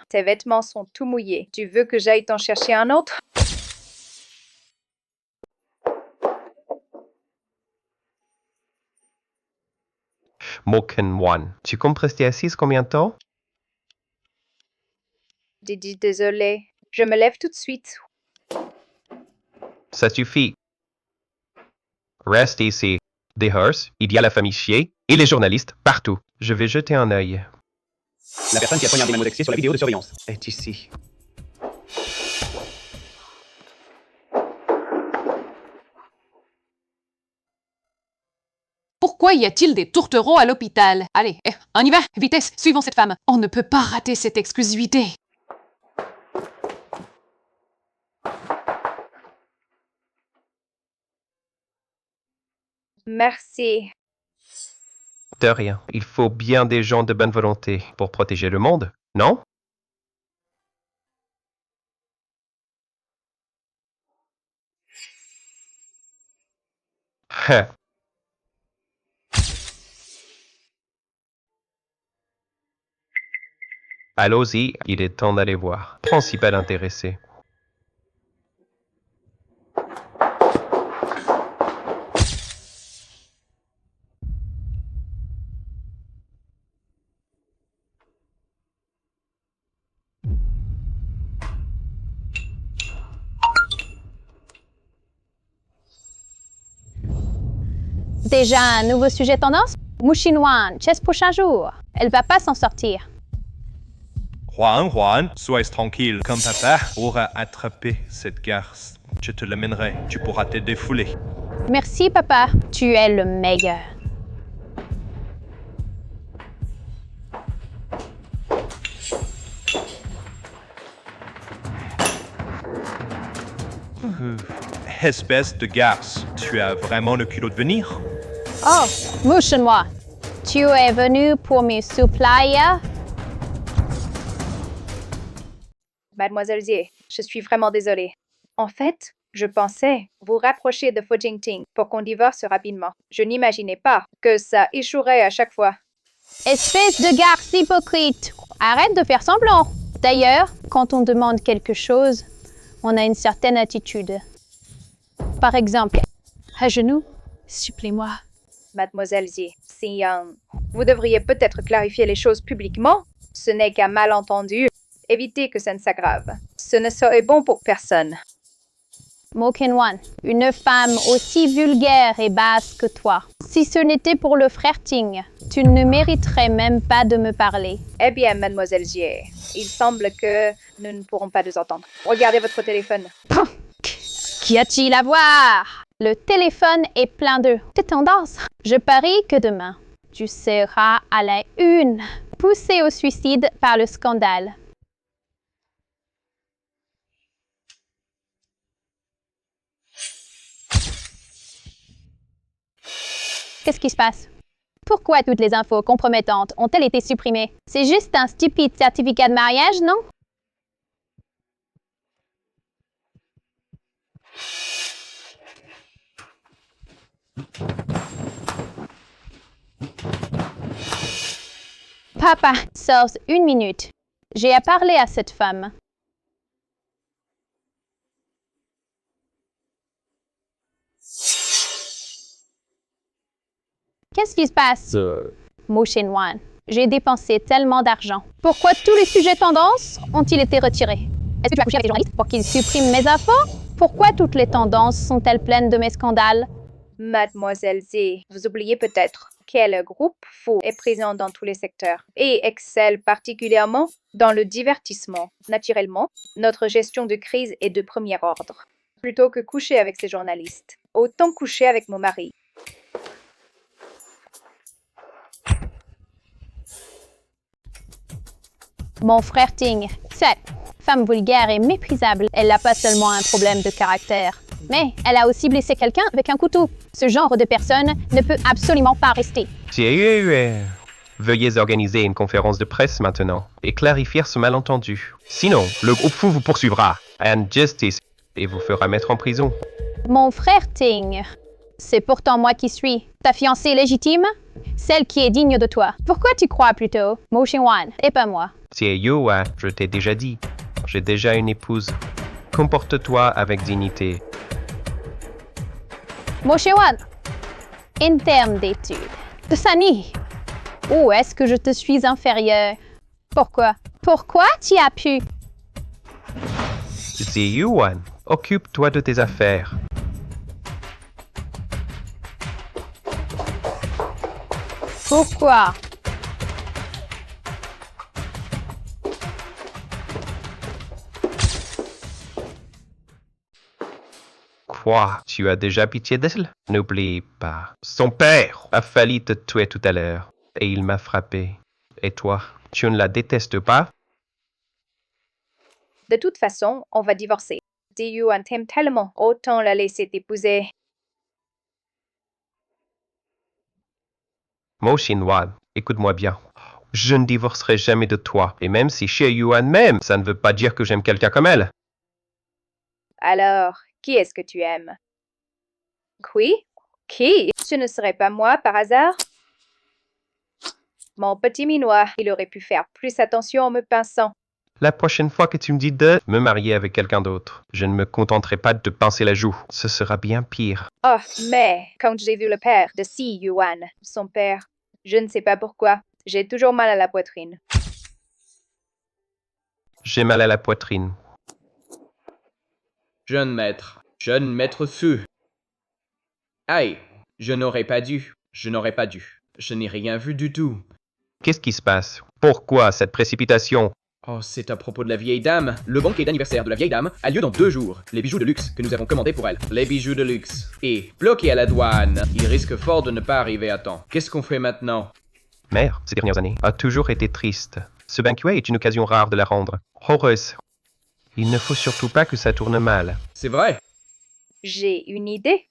Tes vêtements sont tout mouillés. Tu veux que j'aille t'en chercher un autre? Moken Wan, tu comptes rester assise combien de temps? J'ai dit désolé. Je me lève tout de suite. Ça suffit. Reste ici. Des hearses, il y a la famille Chier et les journalistes partout. Je vais jeter un œil. La personne qui a poignardé Mademoiselle Xier sur la vidéo de surveillance est ici. Pourquoi y a-t-il des tourtereaux à l'hôpital? Allez, on y va, vitesse, suivons cette femme. On ne peut pas rater cette exclusivité. Merci. De rien. Il faut bien des gens de bonne volonté pour protéger le monde, non? Hein. Allons-y, il est temps d'aller voir. Principal intéressé. Déjà un nouveau sujet tendance? Mushinwan, chess prochain jour. Elle va pas s'en sortir. Juan, sois tranquille. Comme papa aura attrapé cette garce, je te l'amènerai. Tu pourras te défouler. Merci papa, tu es le meilleur. Espèce de garce, tu as vraiment le culot de venir? Oh, Mushinwan, tu es venu pour me supplier? Mademoiselle Xier, je suis vraiment désolée. En fait, je pensais vous rapprocher de Fu Jingting pour qu'on divorce rapidement. Je n'imaginais pas que ça échouerait à chaque fois. Espèce de garce hypocrite! Arrête de faire semblant! D'ailleurs, quand on demande quelque chose, on a une certaine attitude. Par exemple, à genoux, supplée-moi. Mademoiselle Xier, si vous devriez peut-être clarifier les choses publiquement. Ce n'est qu'un malentendu. Évitez que ça ne s'aggrave. Ce ne serait bon pour personne. Mokenwan, une femme aussi vulgaire et basse que toi. Si ce n'était pour le flirting, tu ne mériterais même pas de me parler. Eh bien, Mademoiselle Xier, il semble que nous ne pourrons pas nous entendre. Regardez votre téléphone. Qu'y a-t-il à voir? Le téléphone est plein de tendances. Je parie que demain, tu seras à la une, poussé au suicide par le scandale. Qu'est-ce qui se passe? Pourquoi toutes les infos compromettantes ont-elles été supprimées? C'est juste un stupide certificat de mariage, non? Papa, sors 1 minute. J'ai à parler à cette femme. Qu'est-ce qui se passe? Motion One, j'ai dépensé tellement d'argent. Pourquoi tous les sujets tendances ont-ils été retirés? Est-ce que tu as couché avec les journalistes pour qu'ils suppriment mes infos? Pourquoi toutes les tendances sont-elles pleines de mes scandales? Mademoiselle Z, vous oubliez peut-être que le groupe Fou est présent dans tous les secteurs et excelle particulièrement dans le divertissement. Naturellement, notre gestion de crise est de premier ordre. Plutôt que coucher avec ces journalistes, autant coucher avec mon mari. Mon frère Ting, cette femme vulgaire et méprisable, elle n'a pas seulement un problème de caractère, mais elle a aussi blessé quelqu'un avec un couteau. Ce genre de personne ne peut absolument pas rester. Veuillez organiser une conférence de presse maintenant et clarifier ce malentendu. Sinon, le groupe Fou vous poursuivra and justice et vous fera mettre en prison. Mon frère Ting, c'est pourtant moi qui suis ta fiancée légitime, celle qui est digne de toi. Pourquoi tu crois plutôt Motion One et pas moi? Je t'ai déjà dit, j'ai déjà une épouse. Comporte-toi avec dignité. Motion One, en termes d'études, de Sani, où est-ce que je te suis inférieur? Pourquoi? Pourquoi tu as pu? Yuan, occupe-toi de tes affaires. Pourquoi? Quoi? Tu as déjà pitié d'elle? N'oublie pas. Son père a failli te tuer tout à l'heure et il m'a frappé. Et toi, tu ne la détestes pas? De toute façon, on va divorcer. Yuan t'aime tellement, autant la laisser t'épouser. Motion One, écoute-moi bien. Je ne divorcerai jamais de toi. Et même si chez Yuan m'aime, ça ne veut pas dire que j'aime quelqu'un comme elle. Alors, qui est-ce que tu aimes? Oui? Qui? Ce ne serait pas moi par hasard? Mon petit minois, il aurait pu faire plus attention en me pinçant. La prochaine fois que tu me dis de me marier avec quelqu'un d'autre, je ne me contenterai pas de te pincer la joue. Ce sera bien pire. Oh, mais quand j'ai vu le père de Si Yuan, son père, je ne sais pas pourquoi, j'ai toujours mal à la poitrine. J'ai mal à la poitrine. Jeune maître Fu. Aïe, je n'aurais pas dû. Je n'ai rien vu du tout. Qu'est-ce qui se passe? Pourquoi cette précipitation? Oh, c'est à propos de la vieille dame. Le banquet d'anniversaire de la vieille dame a lieu dans 2 jours. Les bijoux de luxe que nous avons commandés pour elle. Les bijoux de luxe. Et bloqués à la douane. Il risque fort de ne pas arriver à temps. Qu'est-ce qu'on fait maintenant? Mère, ces dernières années, a toujours été triste. Ce banquet est une occasion rare de la rendre heureuse. Il ne faut surtout pas que ça tourne mal. C'est vrai. J'ai une idée.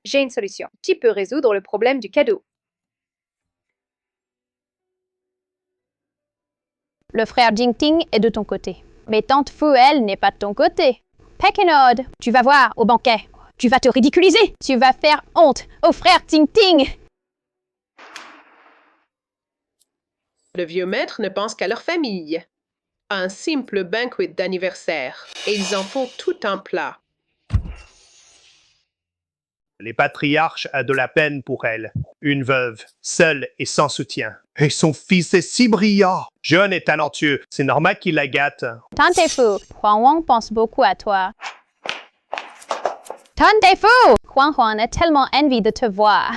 J'ai une solution. Tu peux résoudre le problème du cadeau. Le frère Jingting est de ton côté. Mais tante Fu, elle, n'est pas de ton côté. Pekinod, tu vas voir au banquet. Tu vas te ridiculiser. Tu vas faire honte au frère Jingting. Le vieux maître ne pense qu'à leur famille. Un simple banquet d'anniversaire. Et ils en font tout un plat. Les patriarches a de la peine pour elle. Une veuve, seule et sans soutien. Et son fils est si brillant, jeune et talentueux. C'est normal qu'il la gâte. Tante Fu, Huang Wang pense beaucoup à toi. Tante Fu, Huang Huang a tellement envie de te voir.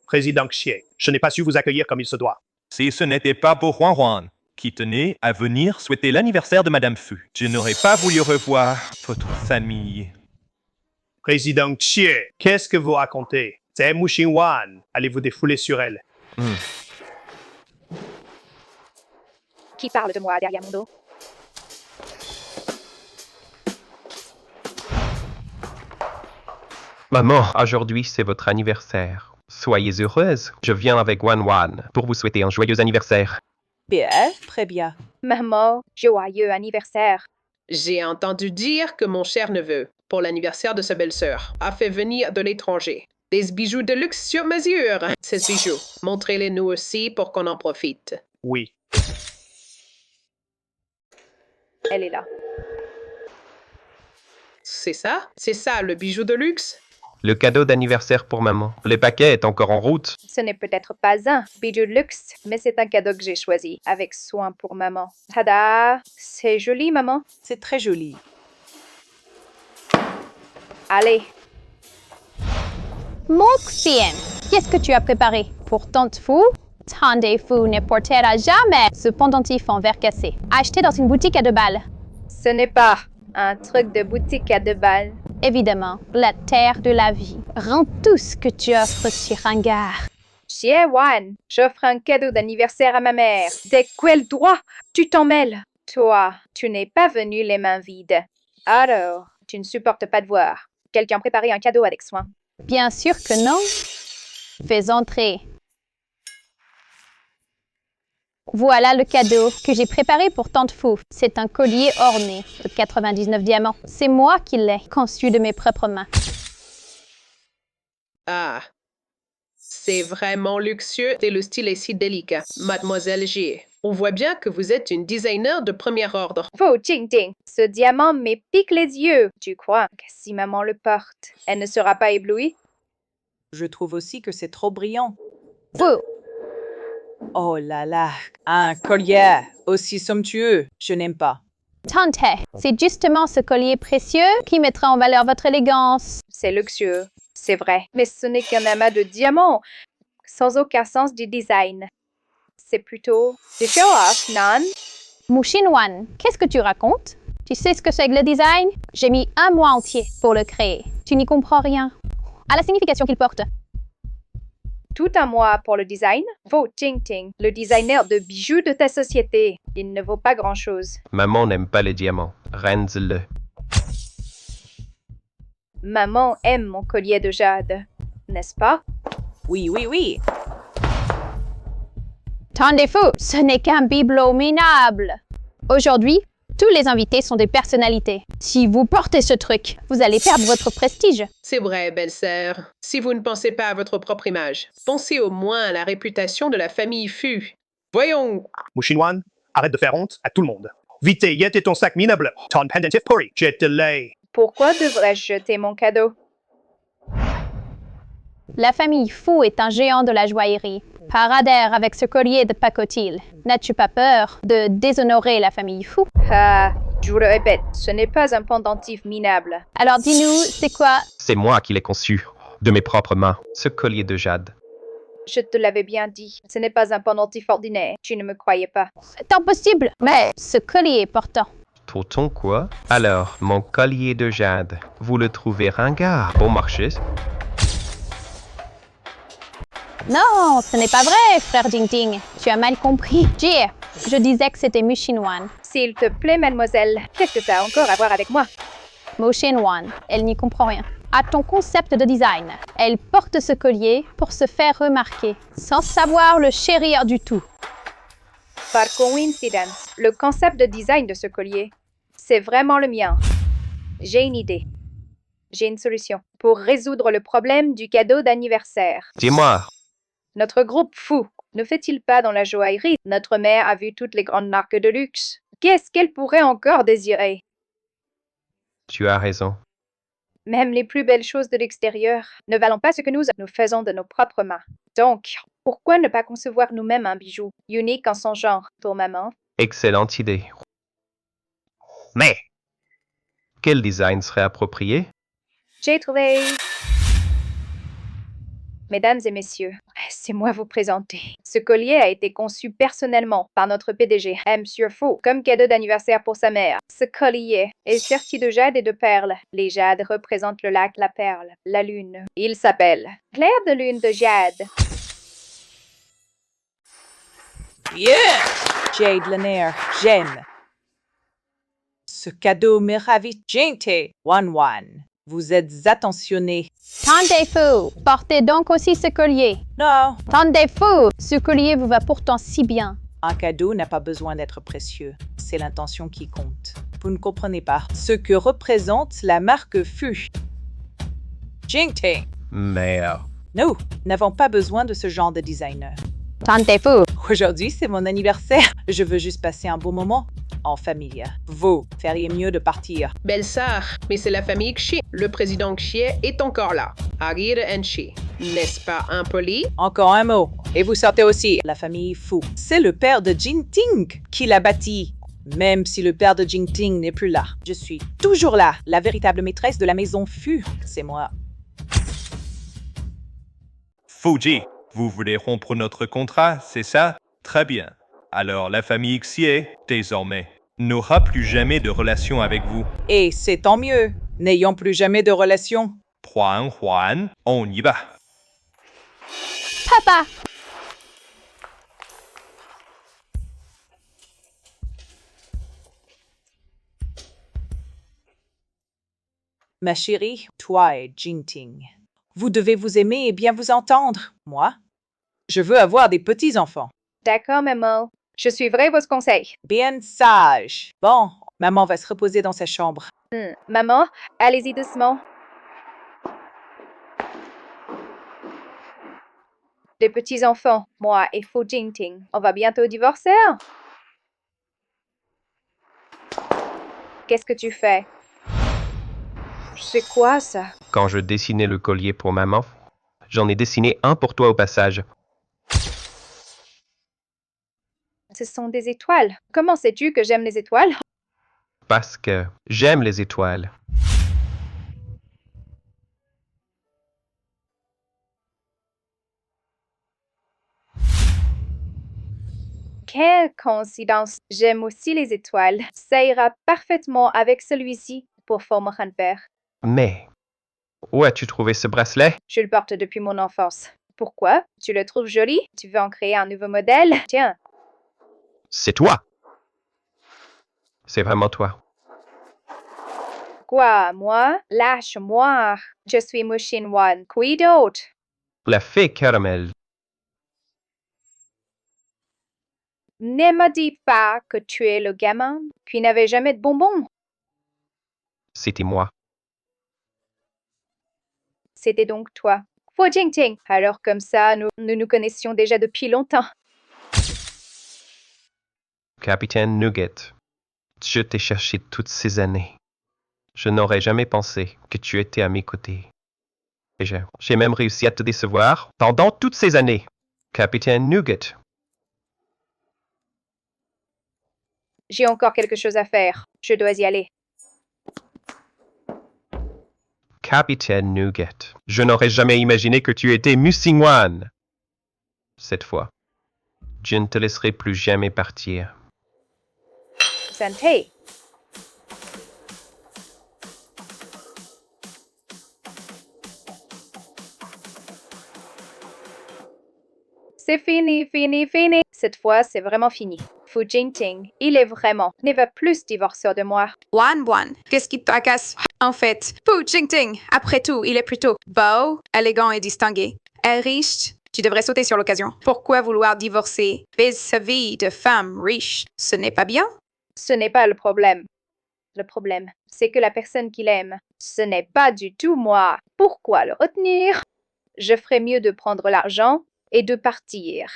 Président Xie, je n'ai pas su vous accueillir comme il se doit. Si ce n'était pas pour Huang Huang, qui tenait à venir souhaiter l'anniversaire de Madame Fu, je n'aurais pas voulu revoir votre famille. Président Xie, qu'est-ce que vous racontez? C'est Motion One. Allez vous défouler sur elle. Qui parle de moi derrière mon dos? Maman, aujourd'hui c'est votre anniversaire. Soyez heureuse. Je viens avec Wan pour vous souhaiter un joyeux anniversaire. Bien, très bien. Maman, joyeux anniversaire. J'ai entendu dire que mon cher neveu, pour l'anniversaire de sa belle-sœur, a fait venir de l'étranger des bijoux de luxe sur mesure. Ces bijoux, montrez-les nous aussi pour qu'on en profite. Oui. Elle est là. C'est ça? C'est ça, le bijou de luxe? Le cadeau d'anniversaire pour maman. Le paquet est encore en route. Ce n'est peut-être pas un bijou de luxe, mais c'est un cadeau que j'ai choisi avec soin pour maman. Tada! C'est joli, maman. C'est très joli. Allez. Moxien, qu'est-ce que tu as préparé pour Tante Fou? Tante Fou ne portera jamais ce pendentif en verre cassé, acheté dans une boutique à 2 balles. Ce n'est pas un truc de boutique à 2 balles. Évidemment, la terre de la vie rend tout ce que tu offres si ringard. Chien Wan, j'offre un cadeau d'anniversaire à ma mère. De quel droit tu t'en mêles? Toi, tu n'es pas venu les mains vides. Alors, tu ne supportes pas de voir quelqu'un préparer un cadeau avec soin. Bien sûr que non. Fais entrer. Voilà le cadeau que j'ai préparé pour Tante Fou. C'est un collier orné de 99 diamants. C'est moi qui l'ai conçu de mes propres mains. Ah, c'est vraiment luxueux et le style est si délicat. Mademoiselle G, on voit bien que vous êtes une designer de premier ordre. Faux Ting-Ting, ce diamant m'épique les yeux. Tu crois que si maman le porte, elle ne sera pas éblouie? Je trouve aussi que c'est trop brillant. Fou! Oh là là, un collier aussi somptueux, je n'aime pas. Tante, c'est justement ce collier précieux qui mettra en valeur votre élégance. C'est luxueux, c'est vrai, mais ce n'est qu'un amas de diamants, sans aucun sens du design. C'est plutôt du show-off, non? Mouchinwan, qu'est-ce que tu racontes? Tu sais ce que c'est que le design? J'ai mis un mois entier pour le créer. Tu n'y comprends rien. À la signification qu'il porte. Tout un mois pour le design? Faux Ting-Ting, le designer de bijoux de ta société. Il ne vaut pas grand-chose. Maman n'aime pas les diamants. Rends-le. Maman aime mon collier de jade, n'est-ce pas? Oui, oui, oui. Tante Fou, ce n'est qu'un bibelot minable. Aujourd'hui, tous les invités sont des personnalités. Si vous portez ce truc, vous allez perdre votre prestige. C'est vrai, belle-sœur. Si vous ne pensez pas à votre propre image, pensez au moins à la réputation de la famille Fu. Voyons. Mouchinwan, arrête de faire honte à tout le monde. Vite, yette ton sac minable. Ton pendentif pourri. Jette-le. Pourquoi devrais-je jeter mon cadeau? La famille Fou est un géant de la joaillerie. Paradère avec ce collier de pacotille. N'as-tu pas peur de déshonorer la famille Fou? Ah, je vous le répète, ce n'est pas un pendentif minable. Alors dis-nous, c'est quoi? C'est moi qui l'ai conçu, de mes propres mains. Ce collier de jade. Je te l'avais bien dit, ce n'est pas un pendentif ordinaire. Tu ne me croyais pas. C'est impossible! Mais ce collier portant. Pourtant quoi? Alors, mon collier de jade. Vous le trouvez ringard? Bon marché. Non, ce n'est pas vrai, frère Jing-Ting. Tu as mal compris. Jie, je disais que c'était Mouchinwan. S'il te plaît, mademoiselle, qu'est-ce que ça a encore à voir avec moi? Mouchinwan, elle n'y comprend rien. À ton concept de design. Elle porte ce collier pour se faire remarquer, sans savoir le chérir du tout. Par coïncidence, le concept de design de ce collier, c'est vraiment le mien. J'ai une idée. J'ai une solution pour résoudre le problème du cadeau d'anniversaire. Dis-moi. Notre groupe Fou ne fait-il pas dans la joaillerie? Notre mère a vu toutes les grandes marques de luxe. Qu'est-ce qu'elle pourrait encore désirer? Tu as raison. Même les plus belles choses de l'extérieur ne valent pas ce que nous faisons de nos propres mains. Donc, pourquoi ne pas concevoir nous-mêmes un bijou unique en son genre pour maman? Excellente idée. Mais, quel design serait approprié? J'ai trouvé... Mesdames et messieurs, c'est moi vous présenter. Ce collier a été conçu personnellement par notre PDG, Monsieur Fou, comme cadeau d'anniversaire pour sa mère. Ce collier est serti de jade et de perles. Les jades représentent le lac, la perle, la lune. Il s'appelle Clair de lune de jade. Yes! Jade Lanier, j'aime. Ce cadeau me ravit gente, Wan. Vous êtes attentionné. Tendez-vous! Portez donc aussi ce collier. Non, Tendez-vous! Ce collier vous va pourtant si bien. un cadeau n'a pas besoin d'être précieux. C'est l'intention qui compte. Vous ne comprenez pas ce que représente la marque Fu. Jingting. Merde. Nous n'avons pas besoin de ce genre de designer. Tendez-vous! Aujourd'hui, c'est mon anniversaire. Je veux juste passer un beau moment en famille. Vous feriez mieux de partir. Belle-sœur, mais c'est la famille Xie. Le président Xie est encore là. Arir Enchi. N'est-ce pas impoli? Encore un mot. Et vous sortez aussi. La famille Fu. C'est le père de Jingting qui l'a bâti. Même si le père de Jingting n'est plus là. Je suis toujours là. La véritable maîtresse de la maison Fu. C'est moi. Fuji, vous voulez rompre notre contrat, c'est ça? Très bien. Alors la famille Xie, désormais, n'aura plus jamais de relation avec vous. Et c'est tant mieux. N'ayons plus jamais de relation. Juan, on y va. Papa! Ma chérie, toi et Jingting, vous devez vous aimer et bien vous entendre. Moi, je veux avoir des petits-enfants. D'accord, maman. Je suivrai vos conseils. Bien sage. Bon, maman va se reposer dans sa chambre. Maman, allez-y doucement. Des petits-enfants, moi et Fu Jingting. On va bientôt divorcer. Qu'est-ce que tu fais? C'est quoi ça? Quand je dessinais le collier pour maman, j'en ai dessiné un pour toi au passage. Ce sont des étoiles. Comment sais-tu que j'aime les étoiles? Parce que j'aime les étoiles. Quelle coïncidence! J'aime aussi les étoiles. Ça ira parfaitement avec celui-ci pour former un père. Mais, où as-tu trouvé ce bracelet? Je le porte depuis mon enfance. Pourquoi? Tu le trouves joli? Tu veux en créer un nouveau modèle? Tiens. C'est toi! C'est vraiment toi. Quoi, moi? Lâche-moi. Je suis Mushin Wan. Qui d'autre? La fée caramel. Ne me dis pas que tu es le gamin qui n'avait jamais de bonbons. C'était moi. C'était donc toi. Fu Jingting. Alors comme ça, nous nous connaissions déjà depuis longtemps. Capitaine Nugget, je t'ai cherché toutes ces années. Je n'aurais jamais pensé que tu étais à mes côtés. Et j'ai même réussi à te décevoir pendant toutes ces années. Capitaine Nugget. J'ai encore quelque chose à faire. Je dois y aller. Capitaine Nugget, je n'aurais jamais imaginé que tu étais Musingwan. Cette fois, je ne te laisserai plus jamais partir. Santé. C'est fini, fini, fini. Cette fois, c'est vraiment fini. Fu Jingting, il est vraiment, ne va plus divorcer de moi. Wan, qu'est-ce qui te tracasse? En fait, Fu Jingting, après tout, il est plutôt beau, élégant et distingué. Et riche, tu devrais sauter sur l'occasion. Pourquoi vouloir divorcer vis-à-vis de femmes riches? Ce n'est pas bien? Ce n'est pas le problème. Le problème, c'est que la personne qu'il aime, ce n'est pas du tout moi. Pourquoi le retenir? Je ferais mieux de prendre l'argent et de partir.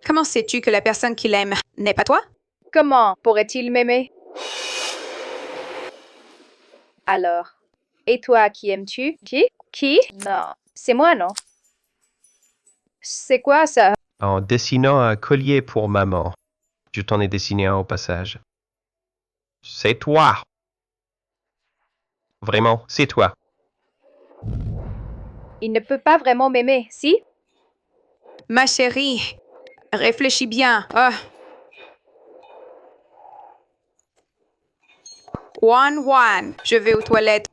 Comment sais-tu que la personne qu'il aime n'est pas toi? Comment pourrait-il m'aimer? Alors, et toi, qui aimes-tu? Qui? Non, c'est moi, non? C'est quoi ça? En dessinant un collier pour maman, je t'en ai dessiné un au passage. C'est toi! Vraiment, c'est toi. Il ne peut pas vraiment m'aimer, si? Ma chérie, réfléchis bien. Wan, je vais aux toilettes.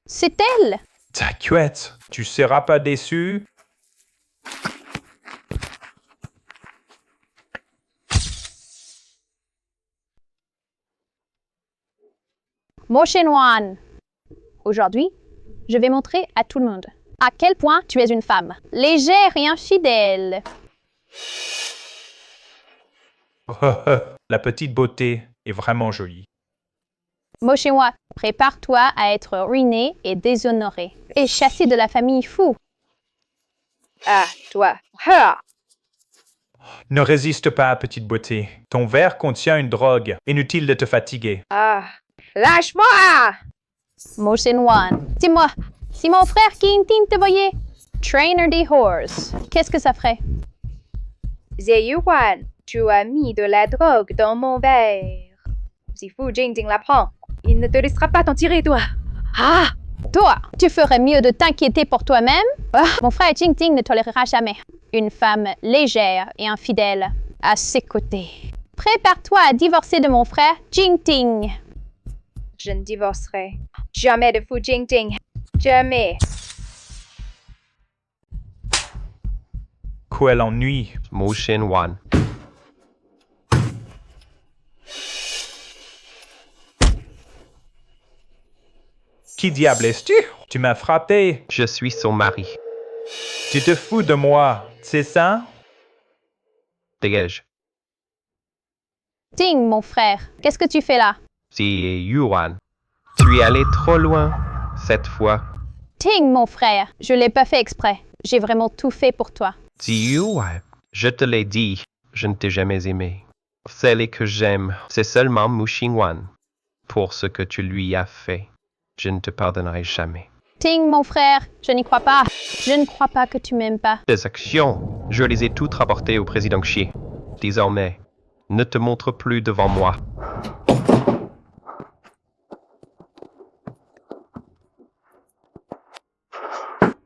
C'est elle! T'inquiète, tu seras pas déçu. Motion One. Aujourd'hui, je vais montrer à tout le monde à quel point tu es une femme légère et infidèle. La petite beauté est vraiment jolie. Motion One, prépare-toi à être ruiné et déshonoré et chassé de la famille Fu. Ah, toi. Ha! Ne résiste pas, petite beauté. Ton verre contient une drogue. Inutile de te fatiguer. Ah, lâche-moi! Motion One, dis-moi, si mon frère King Ting te voyait, trainer des horses, qu'est-ce que ça ferait? Zeyuan, tu as mis de la drogue dans mon verre. Si Fu Jingting la prend, il ne te laissera pas t'en tirer, toi. Ah! Toi, tu ferais mieux de t'inquiéter pour toi-même. Mon frère Jing Ting ne tolérera jamais une femme légère et infidèle à ses côtés. Prépare-toi à divorcer de mon frère Jing Ting. Je ne divorcerai jamais de Fu Jingting. Jamais. Quel ennui. Motion One. Qui diable es-tu? Tu m'as frappé. Je suis son mari. Tu te fous de moi, c'est ça? Dégage. Ting, mon frère, qu'est-ce que tu fais là? C'est Yuan. Tu es allé trop loin cette fois. Ting, mon frère, je l'ai pas fait exprès. J'ai vraiment tout fait pour toi. C'est Yuan. Je te l'ai dit, je ne t'ai jamais aimé. Celle que j'aime, c'est seulement Mu Xingwan. Pour ce que tu lui as fait, je ne te pardonnerai jamais. Ting, mon frère, je n'y crois pas. Je ne crois pas que tu m'aimes pas. Tes actions, je les ai toutes rapportées au président Xi. Désormais, ne te montre plus devant moi.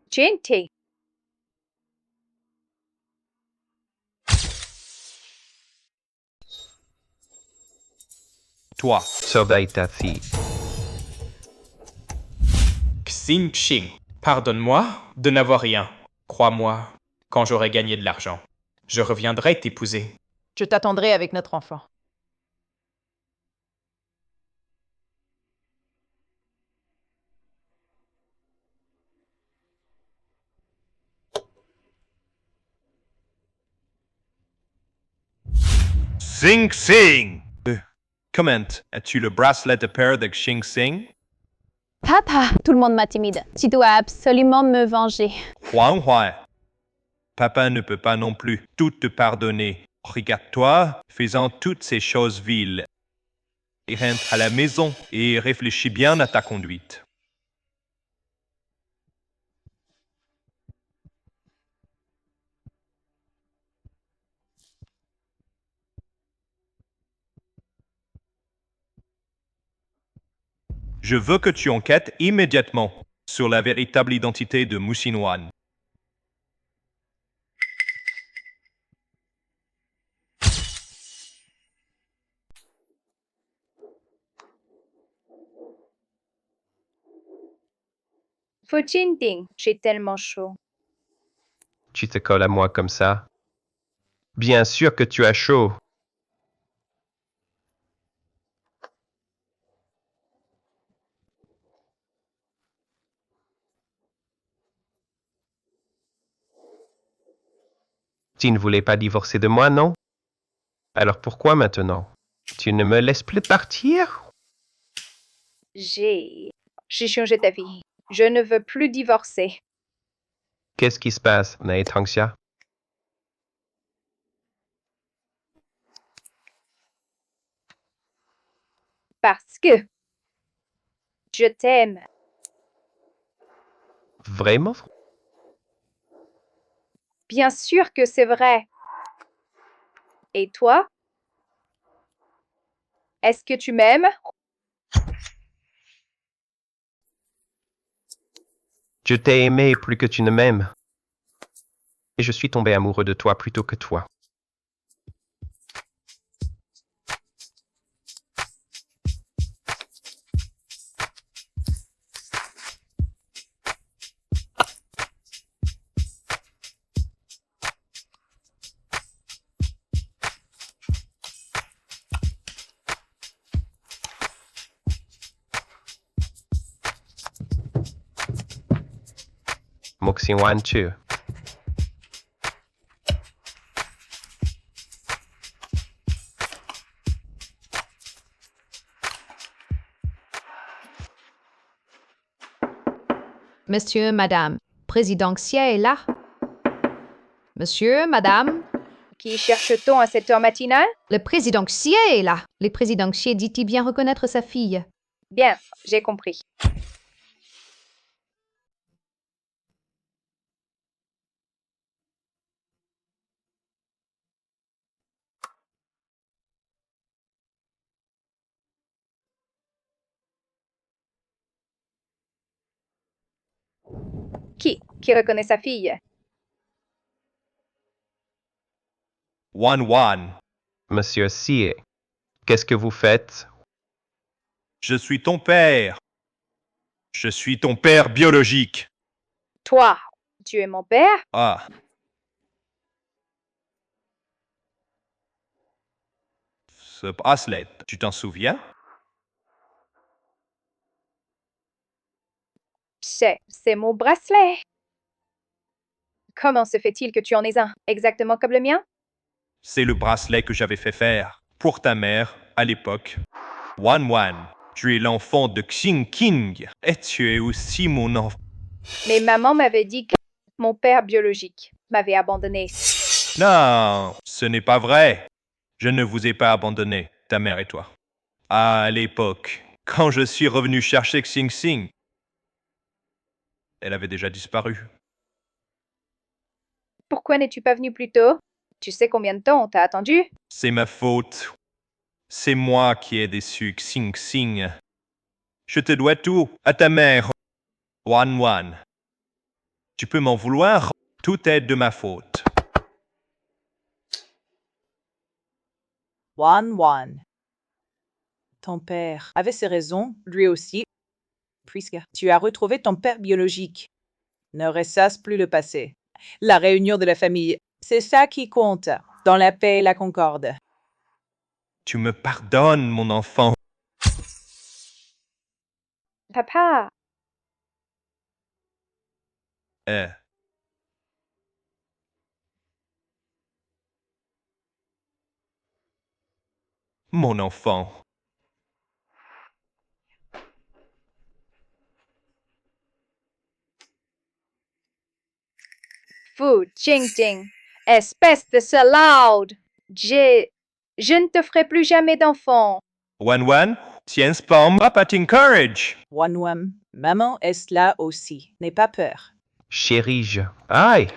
Jingting. Toi. Surveille ta fille. Xing Xing, pardonne-moi de n'avoir rien. Crois-moi, quand j'aurai gagné de l'argent, je reviendrai t'épouser. Je t'attendrai avec notre enfant. Xing Xing! Comment? As-tu le bracelet de paire de Xing Xing? Papa, tout le monde m'intimide. Tu dois absolument me venger. Huang Huai. Papa ne peut pas non plus tout te pardonner. Regarde-toi, faisant toutes ces choses viles. Et rentre à la maison et réfléchis bien à ta conduite. Je veux que tu enquêtes immédiatement sur la véritable identité de Mu Xinwan. Fu Jingting, j'ai tellement chaud. Tu te colles à moi comme ça? Bien sûr que tu as chaud. Tu ne voulais pas divorcer de moi, non? Alors pourquoi maintenant? Tu ne me laisses plus partir? J'ai changé d'avis. Je ne veux plus divorcer. Qu'est-ce qui se passe, Nae Tangxia? Parce que je t'aime. Vraiment? Bien sûr que c'est vrai. Et toi? Est-ce que tu m'aimes? Je t'ai aimé plus que tu ne m'aimes. Et je suis tombé amoureux de toi plutôt que toi. Moxingwan tu. Monsieur, madame, président Xie est là. Monsieur, madame. Qui cherche-t-on à cette heure matinale? Le président Xie est là. Le président Xie dit-il bien reconnaître sa fille? Bien, j'ai compris. Qui reconnaît sa fille? Wan. Monsieur Sie, qu'est-ce que vous faites? Je suis ton père. Je suis ton père biologique. Toi, tu es mon père? Ah. Ce bracelet, tu t'en souviens? C'est mon bracelet. Comment se fait-il que tu en aies un, exactement comme le mien? C'est le bracelet que j'avais fait faire pour ta mère à l'époque. Wan, tu es l'enfant de Xing King et tu es aussi mon enfant. Mais maman m'avait dit que mon père biologique m'avait abandonné. Non, ce n'est pas vrai. Je ne vous ai pas abandonné, ta mère et toi. À l'époque, quand je suis revenu chercher Xing Xing, elle avait déjà disparu. Pourquoi n'es-tu pas venu plus tôt? Tu sais combien de temps on t'a attendu? C'est ma faute. C'est moi qui ai déçu Xing Xing. Je te dois tout à ta mère, Wan. Tu peux m'en vouloir, tout est de ma faute. Wan. Ton père avait ses raisons, lui aussi, puisque tu as retrouvé ton père biologique. Ne ressasse plus le passé. La réunion de la famille, c'est ça qui compte, dans la paix et la concorde. Tu me pardonnes, mon enfant. Papa, Mon enfant. Fu Jingting, espèce de salope! Je ne te ferai plus jamais d'enfant. Wan, tiens pas pas t'encourage. Wan, maman est là aussi. N'aie pas peur. Chérie, aïe!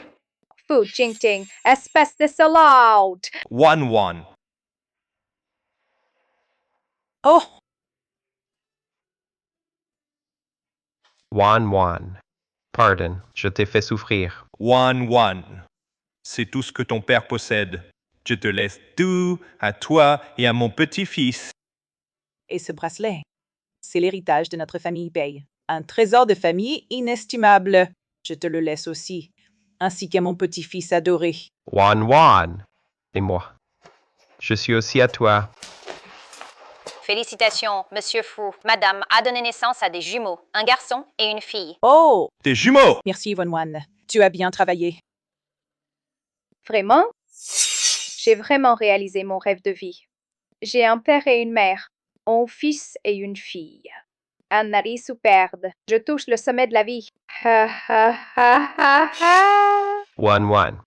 Fu Jingting, espèce de salope! Wan. Oh! Wan. Pardon, je t'ai fait souffrir. Wan. C'est tout ce que ton père possède. Je te laisse tout à toi et à mon petit-fils. Et ce bracelet, c'est l'héritage de notre famille Bay. Un trésor de famille inestimable. Je te le laisse aussi, ainsi qu'à mon petit-fils adoré. Wan. Et moi. Je suis aussi à toi. Félicitations, Monsieur Fu. Madame a donné naissance à des jumeaux, un garçon et une fille. Oh! Des jumeaux! Merci, Wan. Tu as bien travaillé. Vraiment? J'ai vraiment réalisé mon rêve de vie. J'ai un père et une mère, un fils et une fille. Un mari superbe. Je touche le sommet de la vie. Ha ha ha ha ha. Wan.